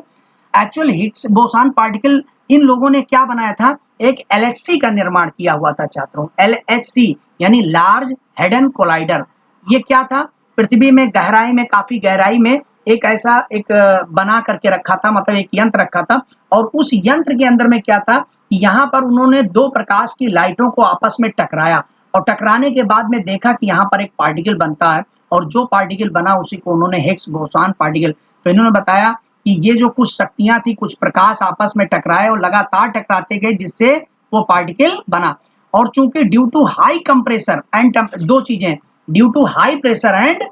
एक्चुअल हिग्स बोसान पार्टिकल, इन लोगों ने क्या बनाया था, एक LHC का निर्माण किया हुआ था छात्रों। LHC यानी लार्ज हेडन कोलाइडर। ये क्या था, पृथ्वी में गहराई में, काफी गहराई में एक ऐसा एक बना करके रखा था, मतलब एक यंत्र रखा था, और उस यंत्र के अंदर में क्या था, यहाँ पर उन्होंने दो प्रकाश की लाइटों को आपस में टकराया, और टकराने के बाद में देखा कि यहाँ पर एक पार्टिकल बनता है, और जो पार्टिकल बना उसी को उन्होंने हिग्स बोसान पार्टिकल। तो इन्होंने बताया कि ये जो कुछ शक्तियां थी, कुछ प्रकाश आपस में टकराए और लगातार टकराते गए, जिससे वो पार्टिकल बना। और चूंकि due to high compressor and, दो चीजें, due to high pressure and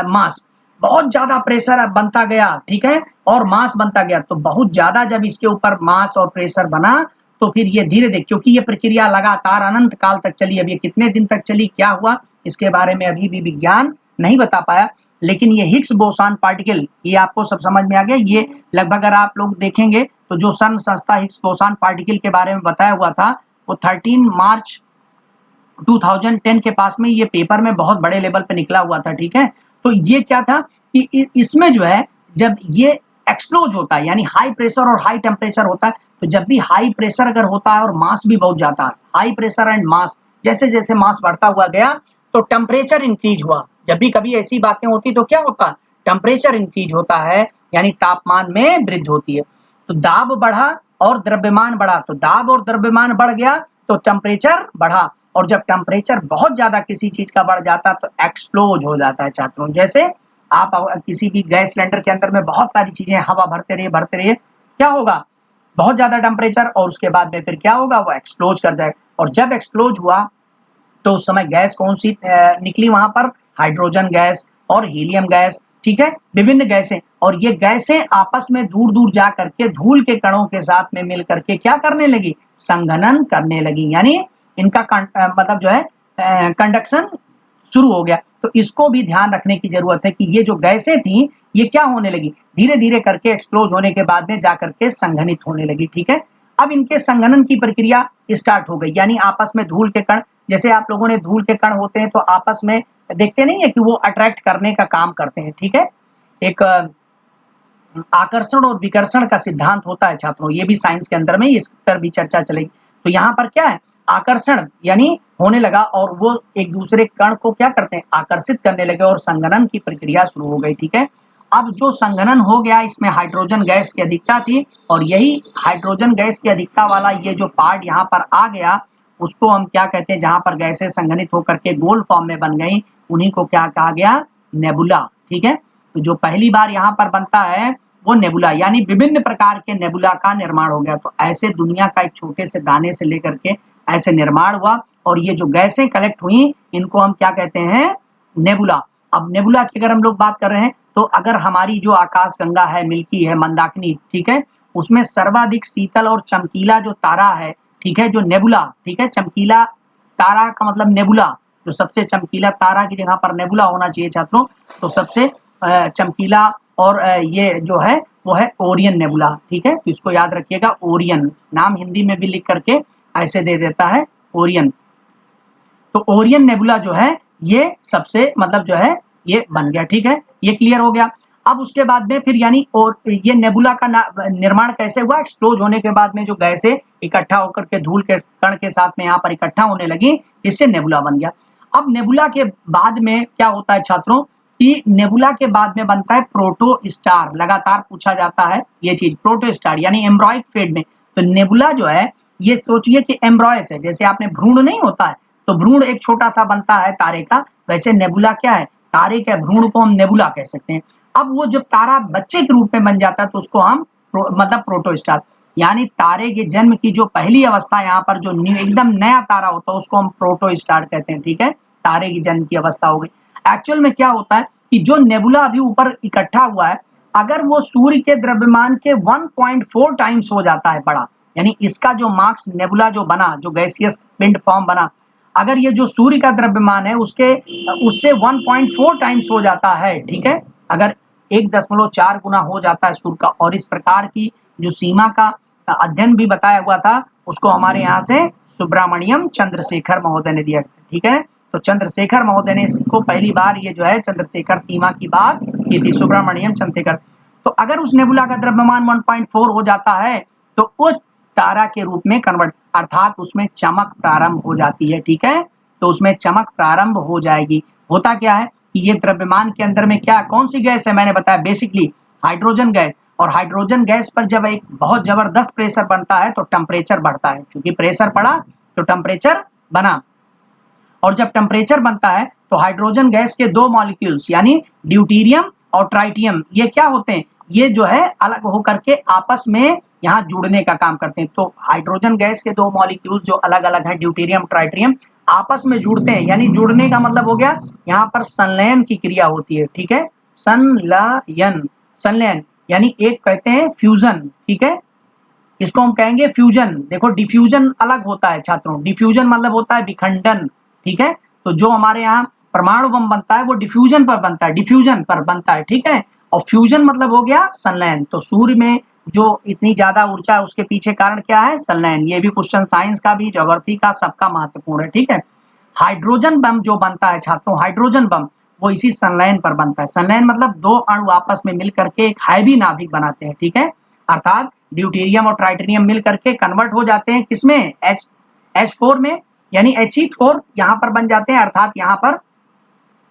mass, बहुत ज्यादा प्रेशर बनता गया, ठीक है, और मास बनता गया, तो बहुत ज्यादा जब इसके ऊपर मास और प्रेशर बना, तो फिर ये धीरे धीरे, क्योंकि ये प्रक्रिया लगातार अनंत काल तक चली, अब ये कितने दिन तक चली, क्या हुआ, इसके बारे में अभी भी विज्ञान नहीं बता पाया। लेकिन ये हिग्स बोसान पार्टिकल, ये आपको सब समझ में आ गया। ये लगभग अगर आप लोग देखेंगे तो जो सर्न संस्था हिग्स बोसान पार्टिकल के बारे में बताया हुआ था, वो 13 मार्च 2010 के पास में ये पेपर में बहुत बड़े लेवल पे निकला हुआ था, ठीक है। तो ये क्या था कि इसमें जो है, जब ये एक्सप्लोज होता है, यानी हाई प्रेशर और हाई टेम्परेचर होता है, तो जब भी हाई प्रेशर अगर होता है और मास भी बहुत जाता है, हाई प्रेशर एंड मास, जैसे जैसे मास बढ़ता हुआ गया तो टेम्परेचर इंक्रीज हुआ। जब भी कभी ऐसी बातें होती तो क्या होता है, टेम्परेचर इंक्रीज होता है, यानी तापमान में वृद्धि होती है। तो दाब बढ़ा और द्रव्यमान बढ़ा, तो दाब और द्रव्यमान बढ़ गया तो टेम्परेचर बढ़ा, और जब टेम्परेचर बहुत ज्यादा किसी चीज का बढ़ जाता तो एक्सप्लोज हो जाता है छात्रों। जैसे आप किसी भी गैस सिलेंडर के अंदर में बहुत सारी चीजें, हवा भरते रहिए, क्या होगा, बहुत ज्यादा टेम्परेचर, और उसके बाद में फिर क्या होगा, वो एक्सप्लोज कर जाएगा। और जब एक्सप्लोज हुआ तो उस समय गैस कौन सी निकली वहां पर, हाइड्रोजन गैस और हीलियम गैस, ठीक है, विभिन्न गैसें। और ये गैसें आपस में दूर दूर जा करके धूल के कणों के साथ में मिल करके क्या करने लगी, संघनन करने लगी, यानी इनका मतलब जो है कंडक्शन शुरू हो गया। तो इसको भी ध्यान रखने की जरूरत है कि ये जो गैसें थी, ये क्या होने लगी, धीरे धीरे करके एक्सप्लोज होने के बाद में जाकर के संघनित होने लगी, ठीक है। अब इनके संघनन की प्रक्रिया स्टार्ट हो गई, यानी आपस में धूल के कण, जैसे आप लोगों ने धूल के कण होते हैं तो आपस में देखते नहीं है कि वो अट्रैक्ट करने का काम करते हैं, ठीक है। एक आकर्षण और विकर्षण का सिद्धांत होता है छात्रों, ये भी साइंस के अंदर में इस पर भी चर्चा चलेगी। तो यहाँ पर क्या है, आकर्षण यानी होने लगा, और वो एक दूसरे कण को क्या करते हैं, आकर्षित करने लगे, और संघनन की प्रक्रिया शुरू हो गई, ठीक है। अब जो संघनन हो गया, इसमें हाइड्रोजन गैस की अधिकता थी, और यही हाइड्रोजन गैस की अधिकता वाला ये जो पार्ट यहाँ पर आ गया, उसको हम क्या कहते हैं, जहां पर गैसें संघनित होकर के गोल फॉर्म में बन गई, उन्हीं को क्या कहा गया, नेबुला, ठीक है। तो जो पहली बार यहाँ पर बनता है वो नेबुला, यानी विभिन्न प्रकार के नेबुला का निर्माण हो गया। तो ऐसे दुनिया का एक छोटे से दाने से लेकर के ऐसे निर्माण हुआ, और ये जो गैसें कलेक्ट हुई, इनको हम क्या कहते हैं, नेबुला। अब नेबुला की अगर हम लोग बात कर रहे हैं, तो अगर हमारी जो आकाश गंगा है, मिल्की है, मंदाकिनी, ठीक है, उसमें सर्वाधिक शीतल और चमकीला जो तारा है, ठीक है, जो नेबुला, ठीक है, चमकीला तारा का मतलब नेबुला, जो सबसे चमकीला तारा की जगह पर नेबुला होना चाहिए छात्रों, तो सबसे चमकीला और ये जो है वो है ओरियन नेबुला, ठीक है। तो इसको याद रखिएगा, ओरियन नाम हिंदी में भी लिख करके ऐसे दे देता है, ओरियन। तो ओरियन नेबुला जो है ये सबसे मतलब जो है ये बन गया, ठीक है, ये क्लियर हो गया। अब उसके बाद में फिर यानी और ये नेबुला का निर्माण कैसे हुआ, एक्सप्लोज होने के बाद में जो गैसें इकट्ठा होकर के धूल के कण के साथ में यहाँ पर इकट्ठा होने लगी, इससे नेबुला बन गया। अब नेबुला के बाद में क्या होता है छात्रों, कि नेबुला के बाद में बनता है प्रोटो स्टार। लगातार पूछा जाता है ये चीज, प्रोटो स्टार यानी एम्ब्रॉयक फेज में। तो नेबुला जो है, ये सोचिए कि एम्ब्रॉयस है, जैसे आपने भ्रूण नहीं होता है, तो भ्रूण एक छोटा सा बनता है तारे का, वैसे नेबुला क्या है, तारे के भ्रूण को हम नेबुला कह सकते हैं। अब वो जब तारा बच्चे के रूप में बन जाता है तो उसको हम मतलब प्रोटोस्टार, यानी तारे के जन्म की जो पहली अवस्था यहाँ पर जो एकदम नया तारा होता है उसको हम प्रोटोस्टार कहते हैं, ठीक है। तारे की जन्म की अवस्था हो गई। एक्चुअल में क्या होता है कि जो नेबुला अभी ऊपर इकट्ठा हुआ है, अगर वो सूर्य के द्रव्यमान के 1.4 टाइम्स हो जाता है बड़ा, यानी इसका जो मार्स नेबुला जो बना, जो गैसियस पिंड फॉर्म बना, अगर ये जो सूर्य का द्रव्यमान है उसके उससे 1.4 टाइम्स हो जाता है, ठीक है। अगर 1.4 गुना हो जाता है सूर्य का, और इस प्रकार की जो सीमा का अध्ययन भी बताया हुआ था उसको हमारे यहाँ से सुब्रमण्यम चंद्रशेखर महोदय ने दिया, ठीक है। तो चंद्रशेखर महोदय ने इसको पहली बार ये जो है चंद्रशेखर सीमा की बात की थी, सुब्रमण्यम चंद्रशेखर। तो अगर उस नेबुला का द्रव्यमान 1.4 हो जाता है तो उस तारा के रूप में कन्वर्ट, अर्थात उसमें चमक प्रारंभ हो जाती है, ठीक है। तो उसमें चमक प्रारंभ हो जाएगी। होता क्या है कि ये द्रव्यमान के अंदर में क्या कौन सी गैस है, मैंने बताया बेसिकली हाइड्रोजन गैस, और हाइड्रोजन गैस पर जब एक बहुत जबरदस्त प्रेशर बनता है तो टेम्परेचर बढ़ता है, क्योंकि प्रेशर बढ़ा तो टेम्परेचर बना, और जब टेम्परेचर बनता है तो हाइड्रोजन गैस के दो मॉलिक्यूल्स यानी ड्यूटेरियम और ट्राइटियम ये क्या होते हैं, ये जो है अलग होकर के आपस में यहाँ जुड़ने का काम करते हैं। तो हाइड्रोजन गैस के दो मॉलिक्यूल्स जो अलग अलग हैं, ड्यूटेरियम ट्राइटियम, आपस में जुड़ते हैं, यानी जुड़ने का मतलब हो गया यहाँ पर संलयन की क्रिया होती है, ठीक है। संलयन, संलयन यानी एक कहते हैं फ्यूजन, ठीक है, इसको हम कहेंगे फ्यूजन। देखो डिफ्यूजन अलग होता है छात्रों, डिफ्यूजन मतलब होता है विखंडन, ठीक है। तो जो हमारे यहाँ परमाणु बम बनता है वो डिफ्यूजन पर बनता है, डिफ्यूजन पर बनता है, ठीक है। और फ्यूजन मतलब हो गया संलयन। तो सूर्य में जो इतनी ज्यादा ऊर्जा है उसके पीछे कारण क्या है, संलयन। ये भी क्वेश्चन साइंस का भी, ज्योग्राफी का, सबका महत्वपूर्ण है, ठीक है। हाइड्रोजन बम जो बनता है छात्रों, हाइड्रोजन बम वो इसी संलयन पर बनता है। संलयन मतलब दो अणु आपस में मिल करके एक हैवी नाभिक बनाते हैं, ठीक है। अर्थात ड्यूटेरियम और ट्राइटेरियम मिल करके कन्वर्ट हो जाते हैं किसमें, H4 में, यानी He4 यहाँ पर बन जाते हैं। अर्थात यहाँ पर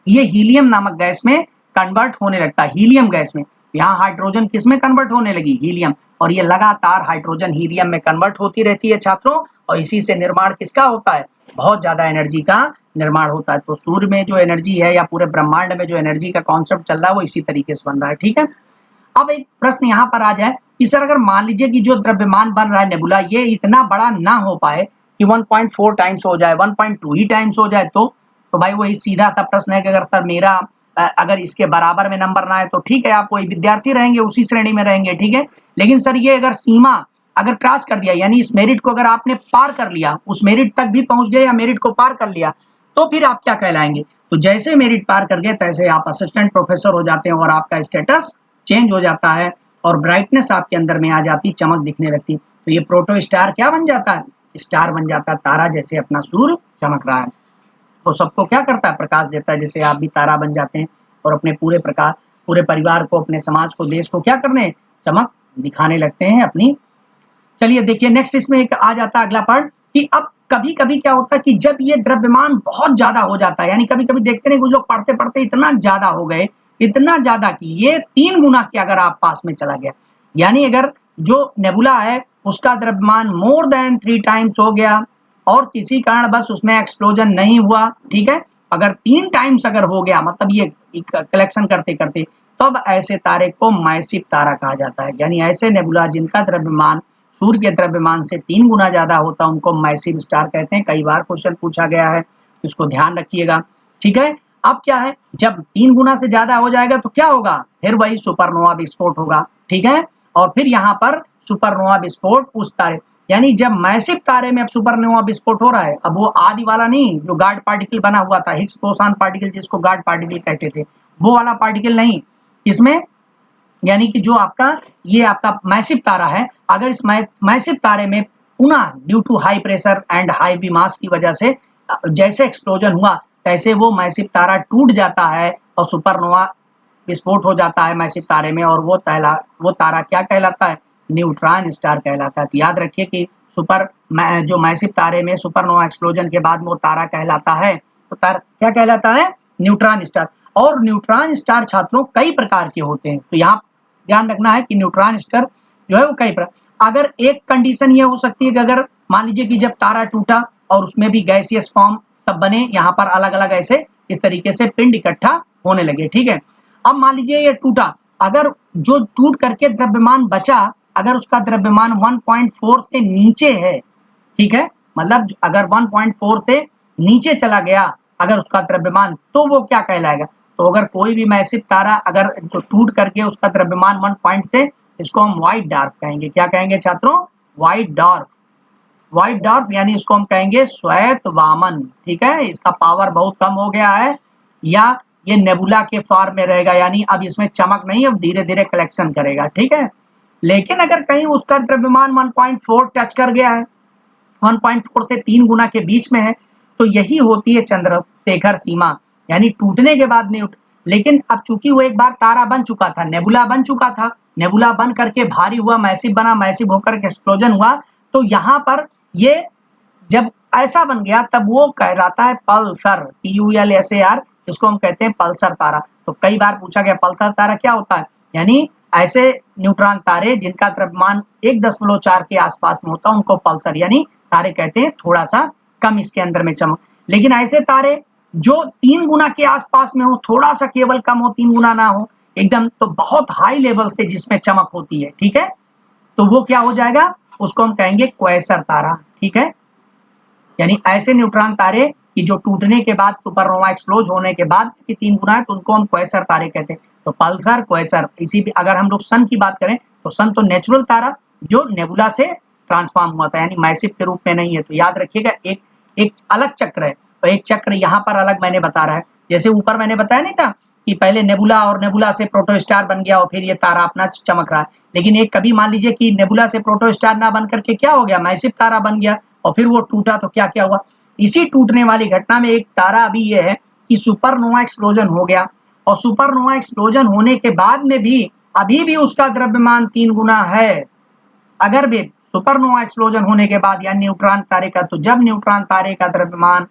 ये हीलियम नामक गैस में कन्वर्ट होने लगता है, हीलियम गैस में। यहाँ हाइड्रोजन किस में कन्वर्ट होने लगी, हीलियम, और ये लगातार हाइड्रोजन हीलियम में कन्वर्ट होती रहती है छात्रों, और इसी से निर्माण किसका होता है, बहुत ज्यादा एनर्जी का निर्माण होता है। तो सूर्य में जो एनर्जी है या पूरे ब्रह्मांड में जो एनर्जी का कॉन्सेप्ट चल रहा है वो इसी तरीके से बन रहा है, ठीक है। अब एक प्रश्न यहाँ पर आ जाए कि सर अगर मान लीजिए कि जो द्रव्यमान बन रहा है नेबुला ये इतना बड़ा ना हो पाए कि 1.4 टाइम्स हो जाए, 1.2 ही टाइम्स हो जाए, तो भाई वही सीधा सा प्रश्न है कि अगर सर मेरा अगर इसके बराबर में नंबर ना आए तो ठीक है, आप वही विद्यार्थी रहेंगे, उसी श्रेणी में रहेंगे, ठीक है। लेकिन सर ये अगर सीमा अगर क्रॉस कर दिया, यानी इस मेरिट को अगर आपने पार कर लिया, उस मेरिट तक भी पहुंच गए या मेरिट को पार कर लिया, तो फिर आप क्या कहलाएंगे। तो जैसे मेरिट पार कर गए तैसे आप असिस्टेंट प्रोफेसर हो जाते हैं और आपका स्टेटस चेंज हो जाता है और ब्राइटनेस आपके अंदर में आ जाती, चमक दिखने लगती। तो ये प्रोटो स्टार क्या बन जाता है, स्टार बन जाता है, तारा जैसे अपना सूर्य चमक रहा है। तो सबको क्या करता है, प्रकाश देता है। जैसे आप भी तारा बन जाते हैं और अपने पूरे प्रकार, पूरे परिवार को, अपने समाज को, देश को क्या करने, चमक दिखाने लगते हैं अपनी। चलिए देखिए नेक्स्ट इसमें एक आ जाता है अगला पार्ट कि अब कभी कभी क्या होता है कि जब ये द्रव्यमान बहुत ज्यादा हो जाता है, यानी कभी कभी देखते नहीं कुछ लोग पढ़ते पढ़ते इतना ज्यादा हो गए, इतना ज्यादा कि ये 3 गुना के अगर आप पास में चला गया, यानी अगर जो नेबुला है उसका द्रव्यमान मोर देन 3 टाइम्स हो गया और किसी कारण बस उसमें एक्सप्लोजन नहीं हुआ, ठीक है, अगर 3 टाइम्स अगर हो गया, मतलब ये कलेक्शन करते करते, तब ऐसे तारे को मैसिव तारा कहा जाता है। यानी ऐसे नेबुला जिनका द्रव्यमान सूर्य के द्रव्यमान से 3 गुना ज्यादा होता है उनको मैसिव स्टार कहते हैं। कई बार क्वेश्चन पूछा गया है, इसको ध्यान रखिएगा, ठीक है। अब क्या है, जब 3 गुना से ज्यादा हो जाएगा तो क्या होगा, फिर वही सुपरनोवा विस्फोट होगा, ठीक है। और फिर यहाँ पर सुपरनोवा विस्फोट उस तारे, यानी जब मैसिव तारे में अब सुपरनोवा विस्फोट हो रहा है, अब वो आदि वाला नहीं जो गार्ड पार्टिकल बना हुआ था, हिग्स बोसन पार्टिकल जिसको गार्ड पार्टिकल कहते थे, वो वाला पार्टिकल नहीं, इसमें यानी कि जो आपका ये आपका मैसिव तारा है, अगर इस मैसिव तारे में पुनः due to high pressure and high बी मास की वजह से जैसे एक्सप्लोजन हुआ तैसे वो मैसिव तारा टूट जाता है और सुपरनोवा विस्फोट हो जाता है मैसिव तारे में, और वो तारा क्या कहलाता है, न्यूट्रॉन स्टार कहलाता है। तो याद रखिए कि जो मैसिव तारे में सुपरनोवा एक्सप्लोजन के बाद वो तारा कहलाता है, तो क्या कहलाता है, न्यूट्रॉन स्टार। और न्यूट्रॉन स्टार छात्रों कई प्रकार के होते हैं, तो यहाँ ध्यान रखना है कि न्यूट्रॉन स्टार जो है वो कई प्रकार, अगर एक कंडीशन ये हो सकती है कि अगर मान लीजिए कि जब तारा टूटा और उसमें भी गैसियस फॉर्म सब बने, यहाँ पर अलग अलग ऐसे इस तरीके से पिंड इकट्ठा होने लगे, ठीक है। अब मान लीजिए ये टूटा, अगर जो टूट करके द्रव्यमान बचा, अगर उसका द्रव्यमान 1.4 से नीचे है, ठीक है, मतलब अगर 1.4 से नीचे चला गया अगर उसका द्रव्यमान, तो वो क्या कहलाएगा? तो अगर कोई भी मैसिव तारा अगर जो टूट करके उसका द्रव्यमान 1 पॉइंट से, इसको हम व्हाइट डार्क कहेंगे। क्या कहेंगे छात्रों? White dark. व्हाइट डार्क यानी इसको हम कहेंगे श्वेत वामन, ठीक है। इसका पावर बहुत कम हो गया है, या ये नेबुला के फॉर्म में रहेगा, यानी अब इसमें चमक नहीं, अब धीरे धीरे कलेक्शन करेगा, ठीक है। लेकिन अगर कहीं उसका द्रव्यमान 1.4 टच कर गया है, 1.4 से 3 गुना के बीच में है, तो यही होती है चंद्रशेखर सीमा, यानी टूटने के बाद नहीं उठ। लेकिन अब चूंकि वो एक बार तारा बन चुका था, नेबुला बन चुका था, नेबुला बन करके भारी हुआ, मैसिव बना, मैसिव होकर के एक्सप्लोजन हुआ, तो यहाँ पर ये जब ऐसा बन गया तब वो कहलाता है पल्सर, PULSAR, जिसको हम कहते हैं पल्सर तारा। तो कई बार पूछा गया पल्सर तारा क्या होता है, यानी ऐसे न्यूट्रॉन तारे जिनका द्रव्यमान 1.4 के आसपास में होता है उनको पल्सर यानी तारे कहते हैं, थोड़ा सा कम इसके अंदर में चमक। लेकिन ऐसे तारे जो 3 गुना के आसपास में हो, थोड़ा सा केवल कम हो, 3 गुना ना हो एकदम, तो बहुत हाई लेवल से जिसमें चमक होती है, ठीक है, तो वो क्या हो जाएगा, उसको हम कहेंगे क्वेसर तारा, ठीक है। यानी ऐसे न्यूट्रॉन तारे कि जो टूटने के बाद, सुपरनोवा एक्सप्लोज होने के बाद 3 गुना है, तो उनको हम क्वेसर तारे कहते हैं। तो पल्सर, क्वेसर, इसी भी अगर हम लोग सन की बात करें तो सन तो नेचुरल तारा जो नेबुला से ट्रांसफॉर्म हुआ था, यानी मैसिव के रूप में नहीं है। तो याद रखिएगा एक एक अलग चक्र है, तो एक चक्र यहाँ पर अलग मैंने बता रहा है। जैसे ऊपर मैंने बताया नहीं था कि पहले नेबुला और नेबुला से प्रोटोस्टार बन गया और फिर ये तारा अपना चमक रहा है। लेकिन एक कभी मान लीजिए कि नेबुला से प्रोटोस्टार ना बन करके क्या हो गया, मैसिव तारा बन गया और फिर वो टूटा, तो क्या क्या हुआ। इसी टूटने वाली घटना में एक तारा अभी ये है कि सुपरनोवा एक्सप्लोजन हो गया, और सुपरनोवा एक्सप्लोजन होने के बाद में भी अभी भी उसका द्रव्यमान 3 गुना है। अगर भी सुपरनोवा एक्सप्लोजन होने के बाद या न्यूट्रॉन तारे का, तो जब न्यूट्रॉन तारे का द्रव्यमान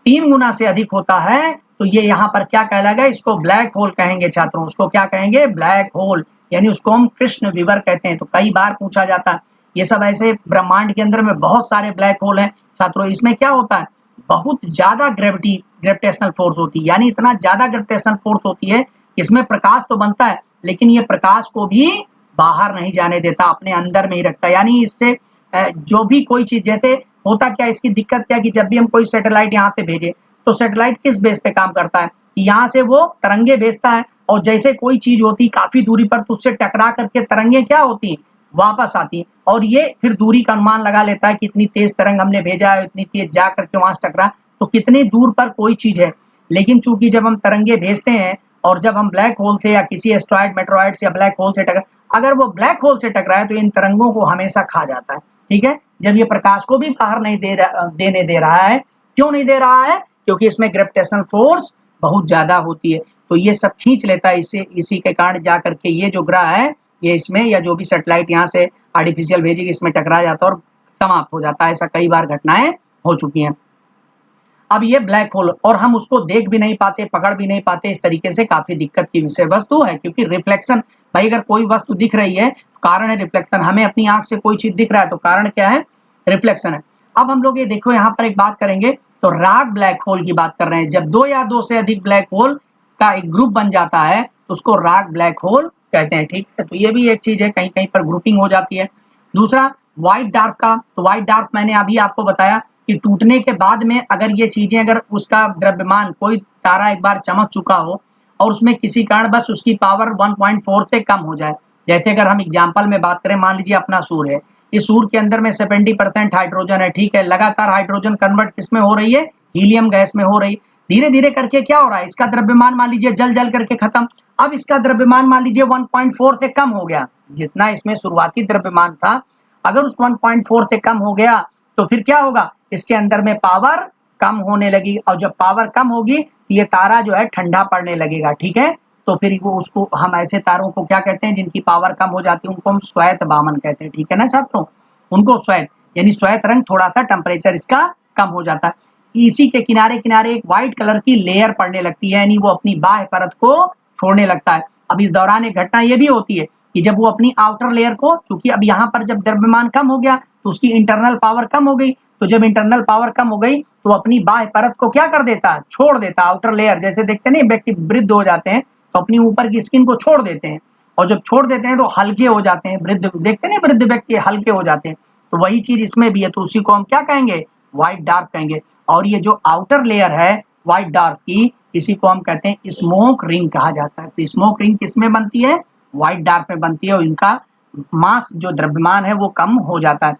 3 गुना से अधिक होता है तो ये यहाँ पर क्या कहलाएगा, इसको ब्लैक होल कहेंगे छात्रों। उसको क्या कहेंगे, ब्लैक होल, यानी उसको हम कृष्ण विवर कहते हैं। तो कई बार पूछा जाता है, ये सब ऐसे ब्रह्मांड के अंदर में बहुत सारे ब्लैक होल हैं छात्रों। इसमें क्या होता है, बहुत ज्यादा ग्रेविटेशनल फोर्स होती है, यानी इतना ज्यादा ग्रेविटेशनल फोर्स होती है, इसमें प्रकाश तो बनता है लेकिन ये प्रकाश को भी बाहर नहीं जाने देता, अपने अंदर में ही रखता है। यानी इससे जो भी कोई चीज, जैसे होता क्या, इसकी दिक्कत क्या कि जब भी हम कोई सैटेलाइट यहाँ से भेजे, तो सैटेलाइट किस बेस पे काम करता है, यहाँ से वो तरंगे भेजता है, और जैसे कोई चीज होती काफी दूरी पर, तो उससे टकरा करके तरंगे क्या होती, वापस आती, और ये फिर दूरी का अनुमान लगा लेता है कि इतनी तेज तरंग हमने भेजा है, इतनी तेज जा करके वहां से टकरा, तो कितनी दूर पर कोई चीज है। लेकिन चूंकि जब हम तरंगे भेजते हैं और जब हम ब्लैक होल से या किसी एस्ट्रॉइड मेट्रॉइड से या ब्लैक होल से टकरा, अगर वो ब्लैक होल से टकराए तो इन तरंगों को हमेशा खा जाता है, ठीक है। जब ये प्रकाश को भी बाहर नहीं देने दे रहा है, क्यों नहीं दे रहा है, क्योंकि इसमें ग्रेविटेशनल फोर्स बहुत ज्यादा होती है, तो ये सब खींच लेता है। इससे इसी के कारण जा करके ये जो ग्रह है, ये इसमें, या जो भी सैटेलाइट यहाँ से आर्टिफिशियल भेजेगी, इसमें टकरा जाता है और समाप्त हो जाता है। ऐसा कई बार घटनाएं हो चुकी हैं। अब ये ब्लैक होल, और हम उसको देख भी नहीं पाते, पकड़ भी नहीं पाते, इस तरीके से काफी दिक्कत की विषय वस्तु है। क्योंकि रिफ्लेक्शन, भाई अगर कोई वस्तु दिख रही है तो कारण है रिफ्लेक्शन, हमें अपनी आंख से कोई चीज दिख रहा है तो कारण क्या है, रिफ्लेक्शन है। अब हम लोग ये देखो यहाँ पर एक बात करेंगे, तो राग ब्लैक होल की बात कर रहे हैं। जब 2 या 2 से अधिक ब्लैक होल का एक ग्रुप बन जाता है तो उसको राग ब्लैक होल कहते हैं, ठीक है। तो ये भी एक चीज है, कहीं कहीं पर ग्रुपिंग हो जाती है। दूसरा व्हाइट डार्क का, तो व्हाइट डार्क मैंने अभी आपको बताया कि टूटने के बाद में अगर ये चीजें, अगर उसका द्रव्यमान, कोई तारा एक बार चमक चुका हो और उसमें किसी कारण बस उसकी पावर 1.4 से कम हो जाए, जैसे अगर हम एग्जांपल में बात करें, मान लीजिए अपना सूर्य है, इस सूर्य के अंदर में 70% हाइड्रोजन है, ठीक है। लगातार हाइड्रोजन कन्वर्ट किसमें हो रही है, हीलियम गैस में हो रही। धीरे धीरे करके क्या हो रहा है, इसका द्रव्यमान मान लीजिए जल जल करके खत्म। अब इसका द्रव्यमान मान लीजिए 1.4 से कम हो गया, जितना इसमें शुरुआती द्रव्यमान था, अगर उस 1.4 से कम हो गया तो फिर क्या होगा, इसके अंदर में पावर कम होने लगी, और जब पावर कम होगी ये तारा जो है ठंडा पड़ने लगेगा, ठीक है। तो फिर वो, उसको हम ऐसे तारों को क्या कहते हैं, जिनकी पावर कम हो जाती है, उनको हम श्वेत वामन कहते हैं, ठीक है ना छात्रों। उनको श्वेत यानी श्वेत रंग, थोड़ा सा टेम्परेचर इसका कम हो जाता है। इसी के किनारे किनारे एक व्हाइट कलर की लेयर पड़ने लगती है, यानी वो अपनी बाह्य परत को छोड़ने लगता है। अब इस दौरान एक घटना ये भी होती है कि जब वो अपनी आउटर लेयर को, चूंकि अब यहाँ पर जब द्रव्यमान कम हो गया तो उसकी इंटरनल पावर कम हो गई, तो जब इंटरनल पावर कम हो गई तो अपनी बाह्य परत को क्या कर देता है, छोड़ देता, आउटर लेयर। जैसे देखते नहीं व्यक्ति वृद्ध हो जाते हैं तो अपनी ऊपर की स्किन को छोड़ देते हैं, और जब छोड़ देते हैं तो हल्के हो जाते हैं, वृद्ध देखते नहीं वृद्ध व्यक्ति हल्के हो जाते हैं, तो वही चीज इसमें भी है। तो उसी को हम क्या कहेंगे, व्हाइट डार्क कहेंगे। और ये जो आउटर लेयर है व्हाइट डार्क की, इसी को हम कहते हैं स्मोक रिंग कहा जाता है। तो स्मोक रिंग किसमें बनती है, व्हाइट डार्क में बनती है, और इनका मास जो द्रव्यमान है वो कम हो जाता है।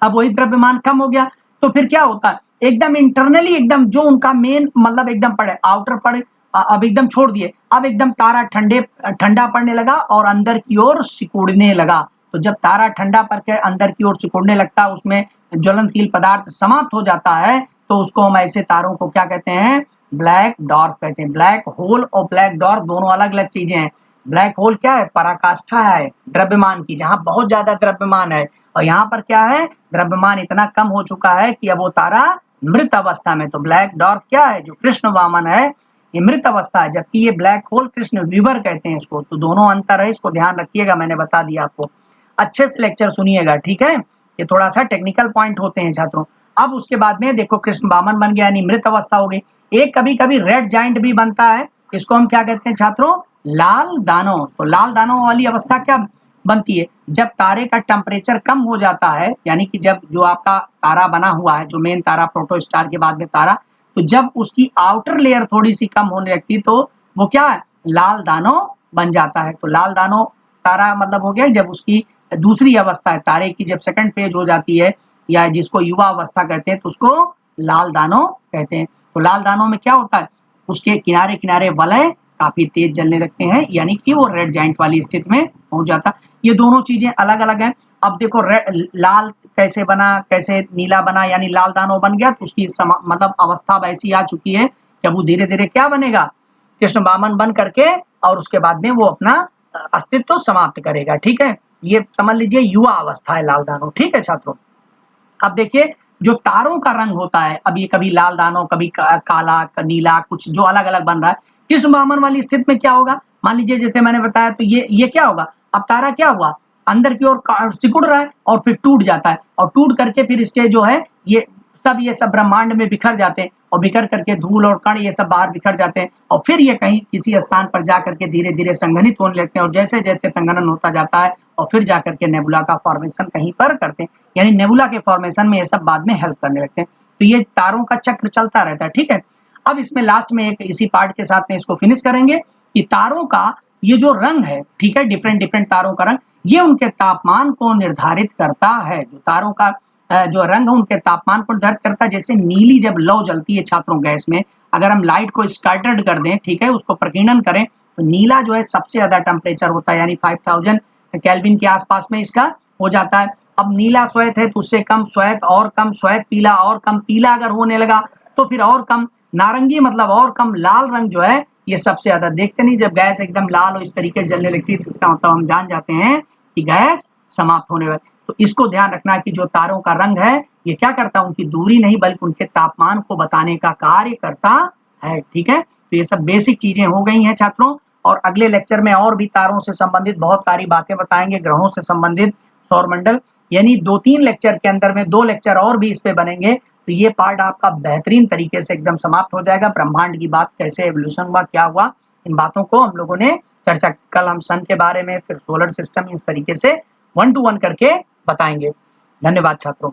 अब वही द्रव्यमान कम हो गया तो फिर क्या होता है, एकदम इंटरनली एकदम जो उनका मेन मतलब एकदम पड़े आउटर पड़े, अब एकदम छोड़ दिए, अब एकदम तारा ठंडा पड़ने लगा और अंदर की ओर सिकुड़ने लगा। तो जब तारा ठंडा पड़ के अंदर की ओर सिकुड़ने लगता है, उसमें ज्वलनशील पदार्थ समाप्त हो जाता है, तो उसको हम ऐसे तारों को क्या कहते हैं, ब्लैक डॉर्फ कहते हैं। ब्लैक होल और ब्लैक डॉर्फ दोनों अलग अलग चीजें हैं। ब्लैक होल क्या है, पराकाष्ठा है द्रव्यमान की, जहां बहुत ज्यादा द्रव्यमान है, और यहाँ पर क्या है, द्रव्यमान इतना कम हो चुका है कि अब वो तारा मृत अवस्था में। तो ब्लैक डॉर्फ क्या है, जो कृष्ण वामन है, ये मृत अवस्था है, जबकि ये ब्लैक होल कृष्ण विवर कहते हैं इसको। तो दोनों अंतर है, इसको ध्यान रखिएगा, मैंने बता दिया आपको। अच्छे से लेक्चर सुनिएगा, ठीक है। ये थोड़ा सा टेक्निकल पॉइंट होते हैं छात्रों। अब उसके बाद में देखो कृष्ण वामन बन गया, यानी मृत अवस्था हो गई। एक कभी कभी रेड जाइंट भी बनता है, इसको हम क्या कहते हैं छात्रों, लाल दानों। तो लाल दानों वाली अवस्था क्या बनती है, जब तारे का टेम्परेचर कम हो जाता है, यानी कि जब जो आपका तारा बना हुआ है, जो मेन तारा प्रोटोस्टार के बाद में तारा, तो जब उसकी आउटर लेयर थोड़ी सी कम होने लगती तो वो क्या है, लाल दानों बन जाता है। तो लाल दानों तारा मतलब हो गया जब उसकी दूसरी अवस्था है तारे की, जब सेकंड फेज हो जाती है, या जिसको युवा अवस्था कहते हैं, तो उसको लाल दानों कहते हैं। तो लाल दानों में क्या होता है, उसके किनारे किनारे वलय काफी तेज जलने लगते हैं, यानी कि वो रेड जाइंट वाली स्थिति में पहुंच जाता। ये दोनों चीजें अलग अलग हैं। अब देखो लाल कैसे बना, कैसे नीला बना, यानी लाल दानव बन गया, तो उसकी मतलब अवस्था वैसी आ चुकी है कि वो धीरे धीरे क्या बनेगा, कृष्ण वामन बन करके, और उसके बाद में वो अपना अस्तित्व तो समाप्त करेगा। ठीक है, ये समझ लीजिए युवा अवस्था है लाल दानव। ठीक है छात्रों, अब देखिए जो तारों का रंग होता है, अब ये कभी लाल दानव, कभी काला, नीला, कुछ जो अलग अलग बन रहा है, कृष्ण वामन वाली स्थिति में क्या होगा, मान लीजिए जैसे मैंने बताया, तो ये क्या होगा, अब तारा क्या हुआ, अंदर की ओर सिकुड़ रहा है और फिर टूट जाता है, और टूट करके फिर इसके जो है ये सब ब्रह्मांड में बिखर जाते हैं, और बिखर करके धूल और कण ये सब बाहर बिखर जाते हैं, और फिर ये कहीं किसी स्थान पर जा करके धीरे धीरे संघनित होने लगते हैं, और जैसे जैसे संघनन होता जाता है, और फिर जाकर के नेबुला का फॉर्मेशन कहीं पर करते हैं, यानी नेबुला के फॉर्मेशन में ये सब बाद में हेल्प करने लगते हैं। तो ये तारों का चक्र चलता रहता है। ठीक है, अब इसमें लास्ट में एक इसी पार्ट के साथ में इसको फिनिश करेंगे कि तारों का ये जो रंग है, ठीक है, डिफरेंट डिफरेंट तारों का रंग, ये उनके तापमान को निर्धारित करता है। जो तारों का जो रंग है उनके तापमान को निर्धारित करता है। जैसे नीली जब लौ जलती है छात्रों गैस में, अगर हम लाइट को स्कैटर्ड कर दें, ठीक है, उसको प्रकीर्णन करें, तो नीला जो है सबसे ज्यादा टेम्परेचर होता है, यानी 5000 केल्विन के आसपास में इसका हो जाता है। अब नीला श्वेत है तो उससे कम श्वेत, और कम श्वेत, पीला और कम, पीला अगर होने लगा तो फिर और कम, नारंगी मतलब और कम, लाल रंग जो है ये सबसे ज्यादा। देखते नहीं जब गैस एकदम लाल और इस तरीके से जलने लगती है, तो इसका मतलब हम जान जाते हैं कि गैस समाप्त होने वाली। तो इसको ध्यान रखना कि जो तारों का रंग है ये क्या करता है, उनकी दूरी नहीं बल्कि उनके तापमान को बताने का कार्य करता है। ठीक है, तो ये सब बेसिक चीजें हो गई हैं छात्रों, और अगले लेक्चर में और भी तारों से संबंधित बहुत सारी बातें बताएंगे, ग्रहों से संबंधित, सौरमंडल, यानी 2-3 लेक्चर के अंदर में 2 लेक्चर और भी इस पे बनेंगे। तो ये पार्ट आपका बेहतरीन तरीके से एकदम समाप्त हो जाएगा। ब्रह्मांड की बात, कैसे एवोल्यूशन हुआ, क्या हुआ, इन बातों को हम लोगों ने चर्चा, कल हम सन के बारे में, फिर सोलर सिस्टम, इस तरीके से 1 to 1 करके बताएंगे। धन्यवाद छात्रों।